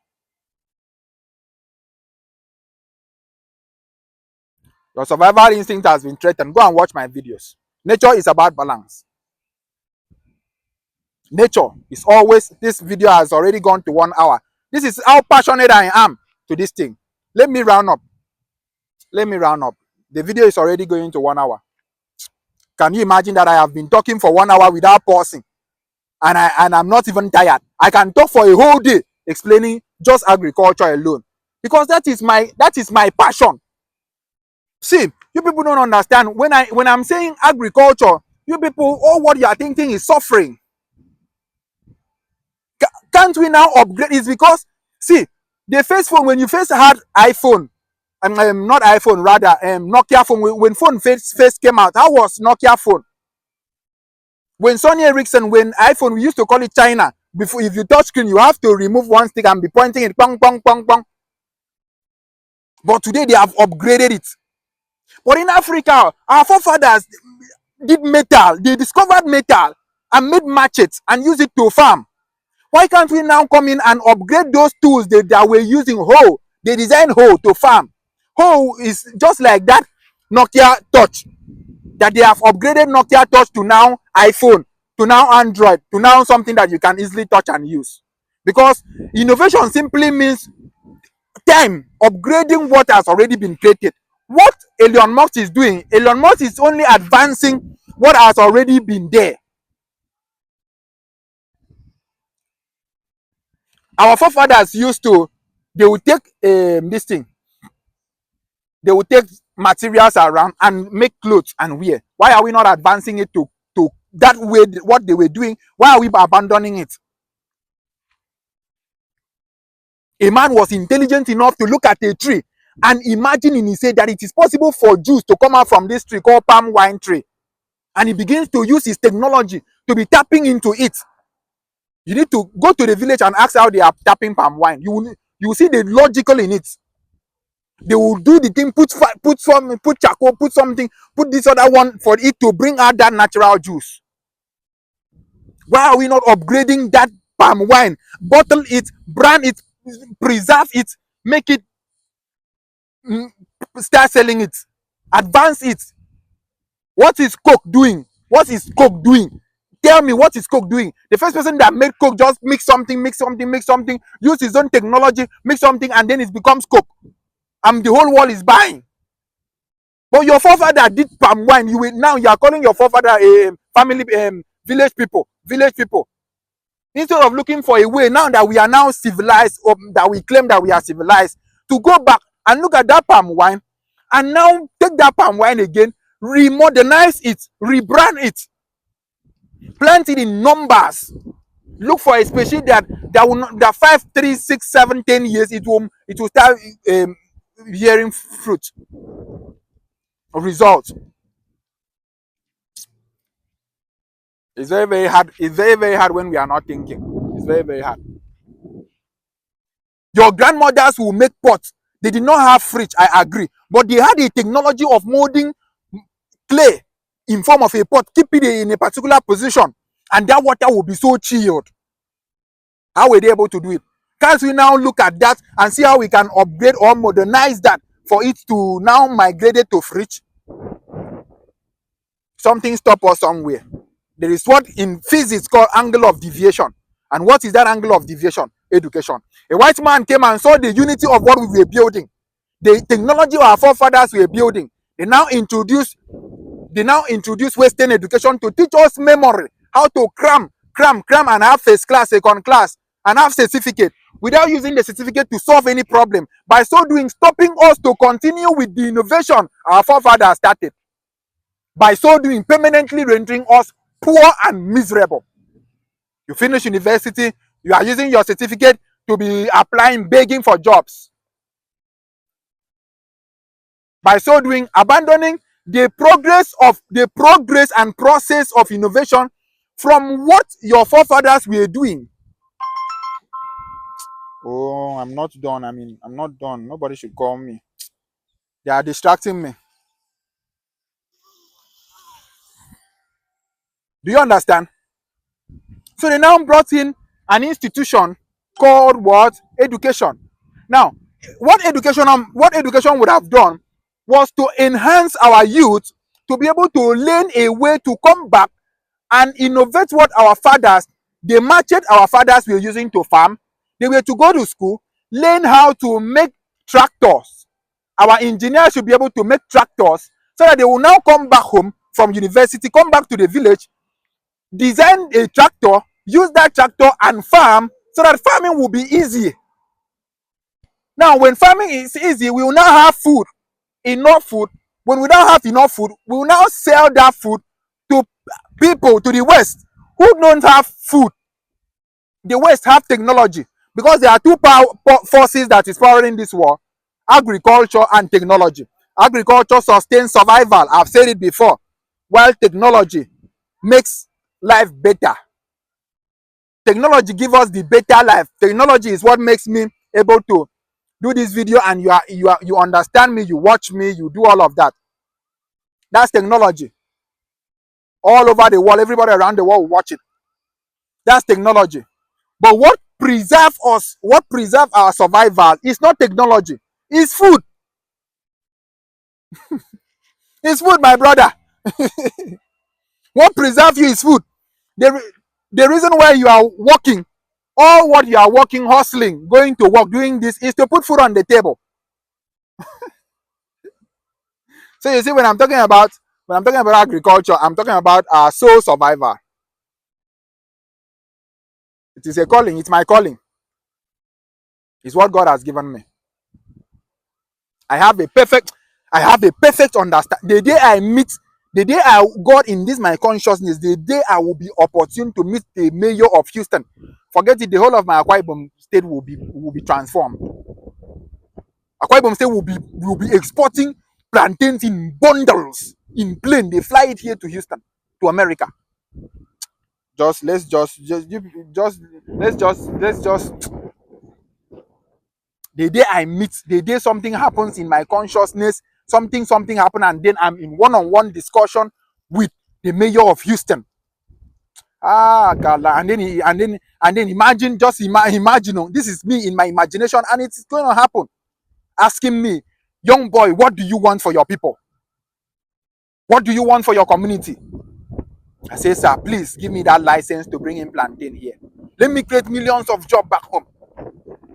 Your survival instinct has been threatened. Go and watch my videos. Nature is about balance. Nature is always, this video has already gone to 1 hour. This is how passionate I am to this thing. Let me round up. The video is already going to 1 hour. Can you imagine that I have been talking for 1 hour without pausing? And I'm not even tired. I can talk for a whole day explaining just agriculture alone. Because that is my passion. See, you people don't understand. When I'm saying agriculture, you people, all what you are thinking is suffering. Can't we now upgrade? It's because, see, the first phone, when you first had iPhone, not iPhone, rather Nokia phone, when phone first came out, how was Nokia phone? When Sony Ericsson, when iPhone, we used to call it China. Before, if you touch screen, you have to remove one stick and be pointing it, pong, pong, pong, pong. But today they have upgraded it. But in Africa, our forefathers did metal. They discovered metal and made machetes and used it to farm. Why can't we now come in and upgrade those tools that we're using? Hoe, they design hoe to farm. Hoe is just like that Nokia Touch, that they have upgraded Nokia Touch to now iPhone, to now Android, to now something that you can easily touch and use. Because innovation simply means time upgrading what has already been created. What Elon Musk is doing, Elon Musk is only advancing what has already been there. Our forefathers used to, they would take this thing, they would take materials around and make clothes and wear. Why are we not advancing it to that way, what they were doing? Why are we abandoning it? A man was intelligent enough to look at a tree and imagine in his head that it is possible for juice to come out from this tree called palm wine tree. And he begins to use his technology to be tapping into it. You need to go to the village and ask how they are tapping palm wine. You will see the logical in it. They will do the thing, put charcoal, put something, put this other one for it to bring out that natural juice. Why are we not upgrading that palm wine? Bottle it, brand it, preserve it, make it, start selling it, advance it. What is Coke doing? What is Coke doing? Tell me, what is Coke doing? The first person that made Coke just mix something, use his own technology, mix something, and then it becomes Coke. And the whole world is buying. But your forefather did palm wine. Now you are calling your forefather a family, village people. Instead of looking for a way, now that we are now civilized, or that we claim that we are civilized, to go back and look at that palm wine, and now take that palm wine again, remodernize it, rebrand it, plant it in numbers. Look for a species that will not, that 5, 3, 6, 7, 10 years it will start bearing fruit of results. It's very, very hard. It's very, very hard when we are not thinking. It's very, very hard. Your grandmothers will make pots. They did not have fridge, I agree, but they had a technology of molding clay in form of a pot, keep it in a particular position, and that water will be so chilled. How were they able to do it? Can't we now look at that and see how we can upgrade or modernize that for it to now migrate it to fridge? Something stop us somewhere. There is what in physics called angle of deviation. And what is that angle of deviation? Education. A white man came and saw the unity of what we were building, the technology our forefathers were building. They now introduce Western education to teach us memory, how to cram, and have first class, second class, and have certificate without using the certificate to solve any problem. By so doing, stopping us to continue with the innovation our forefathers started. By so doing, permanently rendering us poor and miserable. You finish university, you are using your certificate to be applying, begging for jobs. By so doing, abandoning the progress and process of innovation from what your forefathers were doing. Oh, I'm not done. I'm not done. Nobody should call me. They are distracting me. Do you understand? So they now brought in an institution called what? Education. Now, what education would have done was to enhance our youth to be able to learn a way to come back and innovate what our fathers, the machete our fathers were using to farm. They were to go to school, learn how to make tractors. Our engineers should be able to make tractors so that they will now come back home from university, come back to the village, design a tractor, use that tractor and farm so that farming will be easy. Now, when farming is easy, we will now have food, enough food. When we don't have enough food, we will now sell that food to people, to the West, who don't have food. The West have technology because there are two forces that is powering this war: agriculture and technology. Agriculture sustains survival. I've said it before, while technology makes life better. Technology gives us the better life. Technology is what makes me able to do this video, and you understand me, you watch me, you do all of that. That's technology. All over the world, everybody around the world will watch it. That's technology. But what preserve us, what preserve our survival is not technology. It's food. It's food, my brother. What preserve you is food. The reason why you are working, all what you are working, hustling, going to work, doing this is to put food on the table. So you see, when I'm talking about agriculture, I'm talking about our sole survival. It is a calling. It's my calling. It's what God has given me. I have a perfect understanding. The day I got in this my consciousness, the day I will be opportune to meet the mayor of Houston. Forget it, the whole of my Akwa Ibom state will be transformed. Akwa Ibom state will be exporting plantains in bundles, in plane. They fly it here to Houston, to America. Let's just the day I meet, the day something happens in my consciousness, something happen, and then I'm in one-on-one discussion with the mayor of Houston. God, and then imagine, imagine, this is me in my imagination, and it's going to happen. Asking me, young boy, what do you want for your people? What do you want for your community? I say, sir, please give me that license to bring in plantain here. Let me create millions of jobs back home.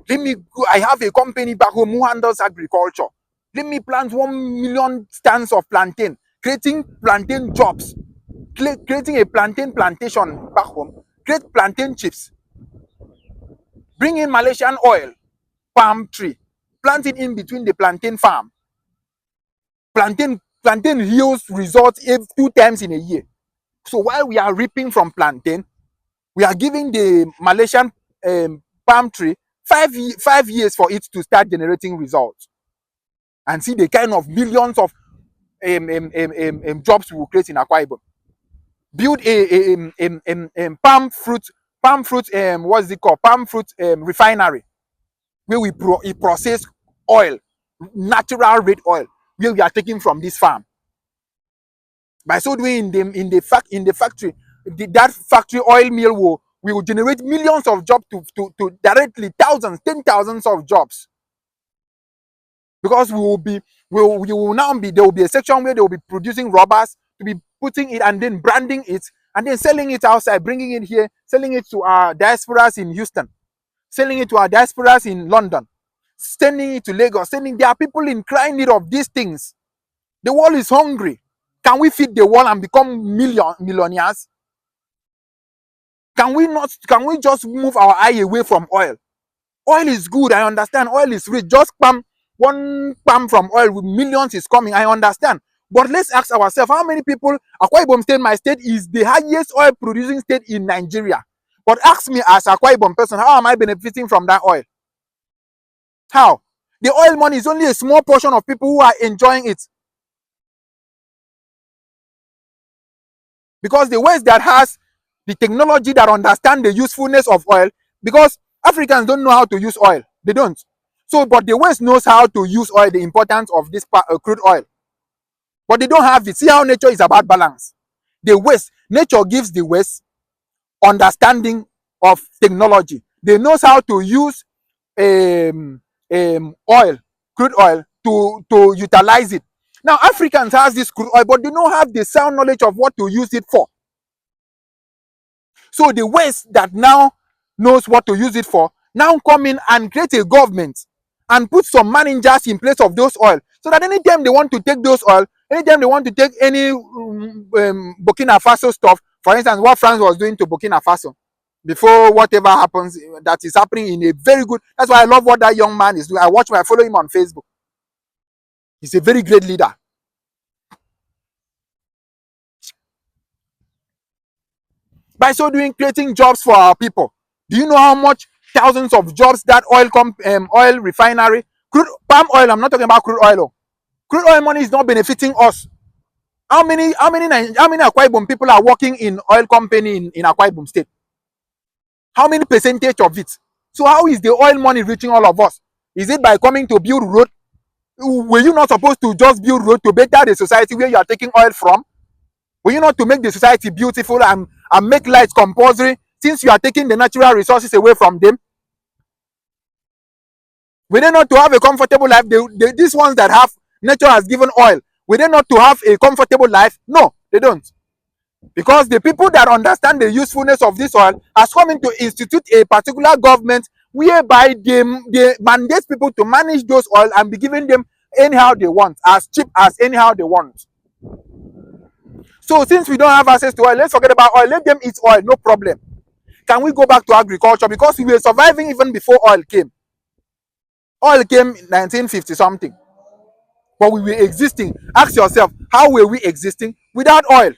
Let me go. I have a company back home who handles agriculture. Let me plant 1 million stands of plantain, creating plantain jobs, creating a plantain plantation back home, create plantain chips, bring in Malaysian oil, palm tree, plant it in between the plantain farm. Plantain Plantain yields results 2 times in a year. So while we are reaping from plantain, we are giving the Malaysian palm tree 5 years for it to start generating results. And see the kind of millions of jobs we will create in Akwa Ibom. Build a palm fruit what's it called, palm fruit refinery, where we process oil, natural red oil, where we are taking from this farm. By so doing, in the factory, that factory oil mill will generate millions of jobs to directly thousands, 10,000s of jobs. Because we will now be, there will be a section where they will be producing rubbers, to be putting it and then branding it and then selling it outside, bringing it here, selling it to our diasporas in Houston, selling it to our diasporas in London, sending it to Lagos, there are people in crying need of these things. The world is hungry. Can we feed the world and become millionaires? Can we just move our eye away from oil? Oil is good, I understand. Oil is rich. Just one palm from oil with millions is coming, I understand. But let's ask ourselves, how many people, Akwa Ibom State, my state, is the highest oil producing state in Nigeria. But ask me as Akwa Ibom person, how am I benefiting from that oil? How? The oil money is only a small portion of people who are enjoying it. Because the West that has the technology that understand the usefulness of oil, because Africans don't know how to use oil. They don't. So, but the West knows how to use oil, the importance of this crude oil. But they don't have it. See how nature is about balance. The West, nature gives the West understanding of technology. They knows how to use oil, crude oil, to utilize it. Now, Africans has this crude oil, but they don't have the sound knowledge of what to use it for. So the West that now knows what to use it for, now come in and create a government and put some managers in place of those oil, so that anytime they want to take those oil, anytime they want to take any Burkina Faso stuff, for instance, what France was doing to Burkina Faso, before whatever happens, that is happening in a very good, that's why I love what that young man is doing. I follow him on Facebook. He's a very great leader. By so doing, creating jobs for our people. Do you know how much thousands of jobs that oil refinery, palm oil, I'm not talking about crude oil. Crude oil money is not benefiting us. How many Akwa Ibom people are working in oil company in Akwa Ibom State? How many percentage of it? So how is the oil money reaching all of us? Is it by coming to build road? Were you not supposed to just build road to better the society where you are taking oil from? Were you not to make the society beautiful and make lights compulsory, since you are taking the natural resources away from them? Were they not to have a comfortable life? These ones that have nature has given oil, were they not to have a comfortable life? No, they don't. Because the people that understand the usefulness of this oil has come in to institute a particular government whereby they mandate people to manage those oil and be giving them anyhow they want, as cheap as anyhow they want. So since we don't have access to oil, let's forget about oil. Let them eat oil, no problem. Can we go back to agriculture? Because we were surviving even before oil came. Oil came in 1950 something. But we were existing. Ask yourself, how were we existing without oil?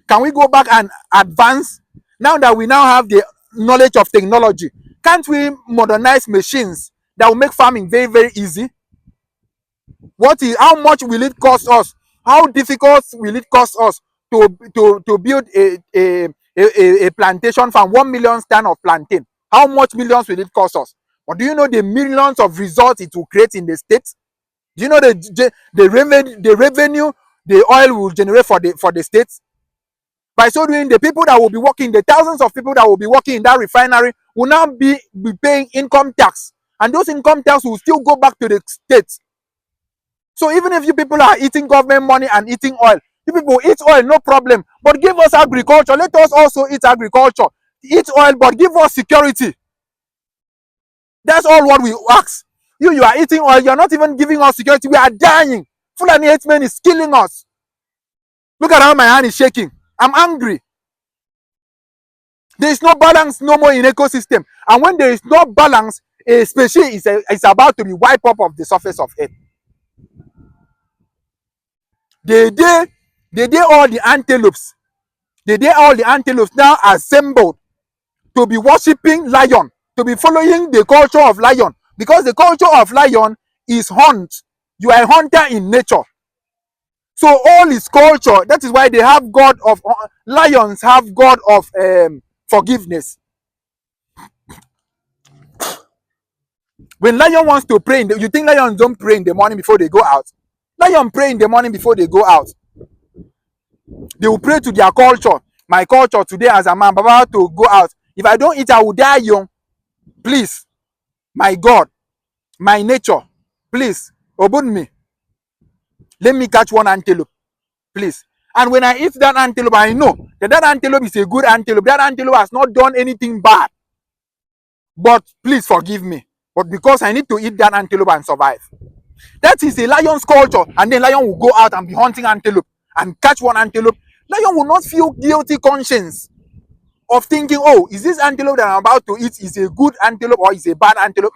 Can we go back and advance? Now that we now have the knowledge of technology, can't we modernize machines that will make farming very, very easy? How much will it cost us? How difficult will it cost us to build a plantation farm, 1 million stand of plantain? How much millions will it cost us? But do you know the millions of results it will create in the state? Do you know the revenue the oil will generate for the state? By so doing, the people that will be working, the thousands of people that will be working in that refinery will now be paying income tax, and those income tax will still go back to the state. So even if you people are eating government money and eating oil, you people eat oil, no problem, but give us agriculture. Let us also eat agriculture. Eat oil, but give us security. That's all what we ask. You are eating oil, you are not even giving us security. We are dying. Fulani herdsmen is killing us. Look at how my hand is shaking. I'm angry. There is no balance no more in ecosystem. And when there is no balance, a species is about to be wiped up of the surface of Earth. They did all the antelopes. They did all the antelopes now assembled to be worshiping lion, to be following the culture of lion, because the culture of lion is hunt. You are a hunter in nature. So all is culture. That is why they have God of lions have God of forgiveness. When lion wants to pray, you think lions don't pray in the morning before they go out? Lion pray in the morning before they go out. They will pray to their culture. My culture today as a man, I'm about to go out. If I don't eat, I will die young. Please, my God, my nature, please, open me. Let me catch one antelope, please. And when I eat that antelope, I know that that antelope is a good antelope. That antelope has not done anything bad. But please forgive me. But because I need to eat that antelope and survive. That is a lion's culture. And then lion will go out and be hunting antelope and catch one antelope. Lion will not feel guilty conscience of thinking, oh, is this antelope that I'm about to eat is a good antelope or is a bad antelope?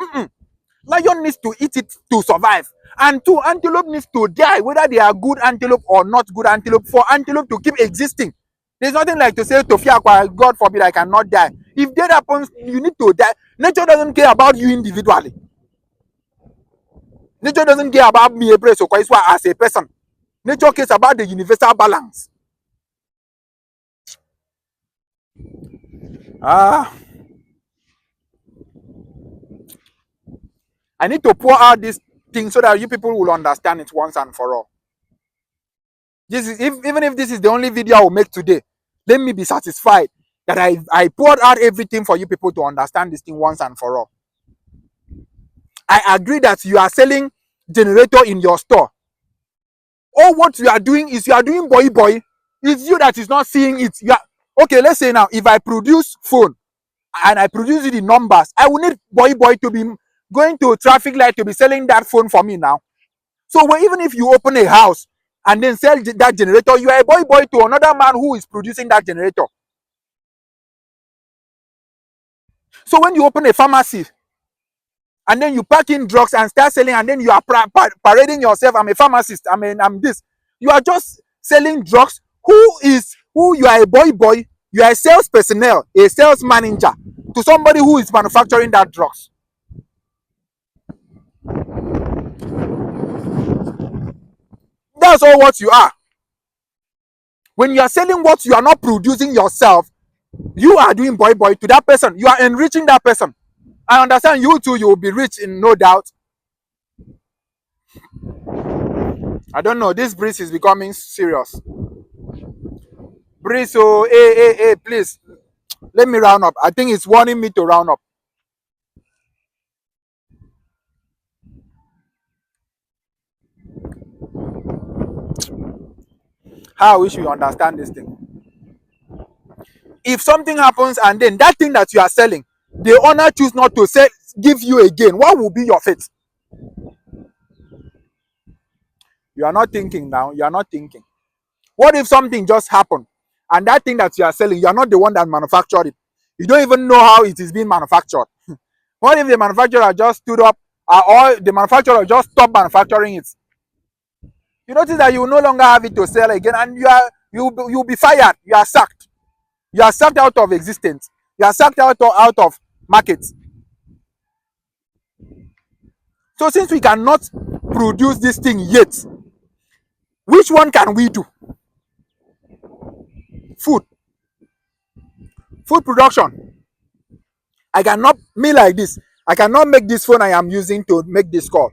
Lion needs to eat it to survive. And two, antelope needs to die, whether they are good antelope or not good antelope, for antelope to keep existing. There's nothing like to say, Tofiakwa, God forbid, I cannot die. If that happens, you need to die. Nature doesn't care about you individually. Nature doesn't care about me as a person. Nature cares about the universal balance. I need to pour out this thing so that you people will understand it once and for all. This is even if this is the only video I will make today, let me be satisfied that I poured out everything for you people to understand this thing once and for all. I agree that you are selling generator in your store. All what you are doing is you are doing boy. It's you that is not seeing it. You are, okay, let's say now, if I produce phone and I produce it in numbers, I will need boy to be going to a traffic light to be selling that phone for me now. So even if you open a house and then sell that generator, you are a boy to another man who is producing that generator. So when you open a pharmacy and then you pack in drugs and start selling, and then you are parading yourself, I'm a pharmacist, I'm this. You are just selling drugs. Who you are a boy, you are a sales personnel, a sales manager to somebody who is manufacturing that drugs. That's all what you are. When you are selling what you are not producing yourself, you are doing boy to that person. You are enriching that person. I understand you too, you will be rich in no doubt. I don't know, this breeze is becoming serious. Breeze, oh, hey, please, let me round up. I think it's warning me to round up. How I wish you understand this thing. If something happens and then that thing that you are selling, the owner choose not to sell, give you again, what will be your fate? You are not thinking now. You are not thinking. What if something just happened and that thing that you are selling, you are not the one that manufactured it? You don't even know how it is being manufactured. What if the manufacturer just stood up or the manufacturer just stopped manufacturing it? You notice that you will no longer have it to sell again, and you'll be fired. You are sacked. You are sacked out of existence. You are sacked out of markets. So since we cannot produce this thing yet, which one can we do? Food production. I cannot, me like this, I cannot make this phone I am using to make this call.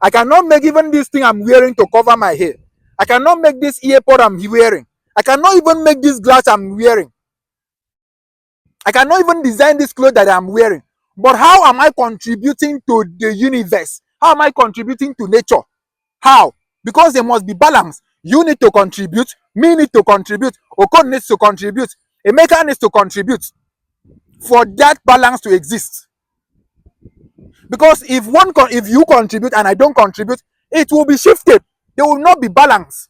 I cannot make even this thing I'm wearing to cover my hair. I cannot make this earpod I'm wearing. I cannot even make this glass I'm wearing. I cannot even design this clothes that I'm wearing. But how am I contributing to the universe? How am I contributing to nature? How? Because there must be balance. You need to contribute. Me need to contribute. Okon needs to contribute. Emeka needs to contribute for that balance to exist. Because if you contribute and I don't contribute, it will be shifted. There will not be balance.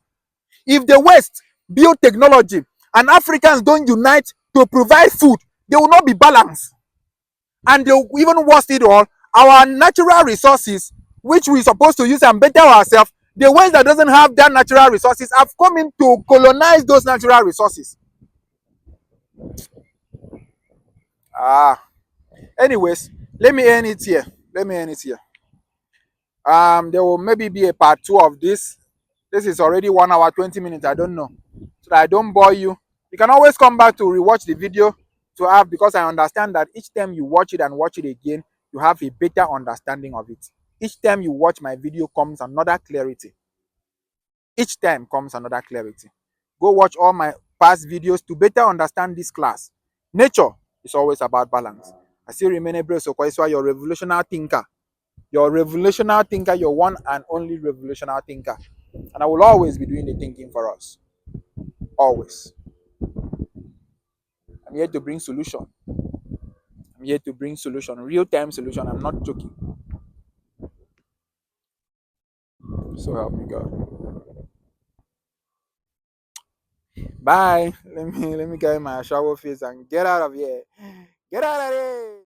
If the West build technology and Africans don't unite to provide food, there will not be balance. And they even worse it all, our natural resources, which we're supposed to use and better ourselves, The ones that doesn't have that natural resources have come in to colonize those natural resources. Ah, anyways, let me end it here. Let me end it here. There will maybe be a part two of this. This is already 1 hour 20 minutes. I don't know, so that I don't bore you. You can always come back to rewatch the video to have, because I understand that each time you watch it and watch it again, you have a better understanding of it. Each time you watch my video comes another clarity. Each time comes another clarity. Go watch all my past videos to better understand this class. Nature is always about balance. I still remain Ebre Sokoiswa, your revolutionary thinker. Your revolutionary thinker, your one and only revolutionary thinker. And I will always be doing the thinking for us. Always. I'm here to bring solution. I'm here to bring solution, real-time solution. I'm not joking. So help me God. Bye. Let me get my shower face and get out of here. Get out of here.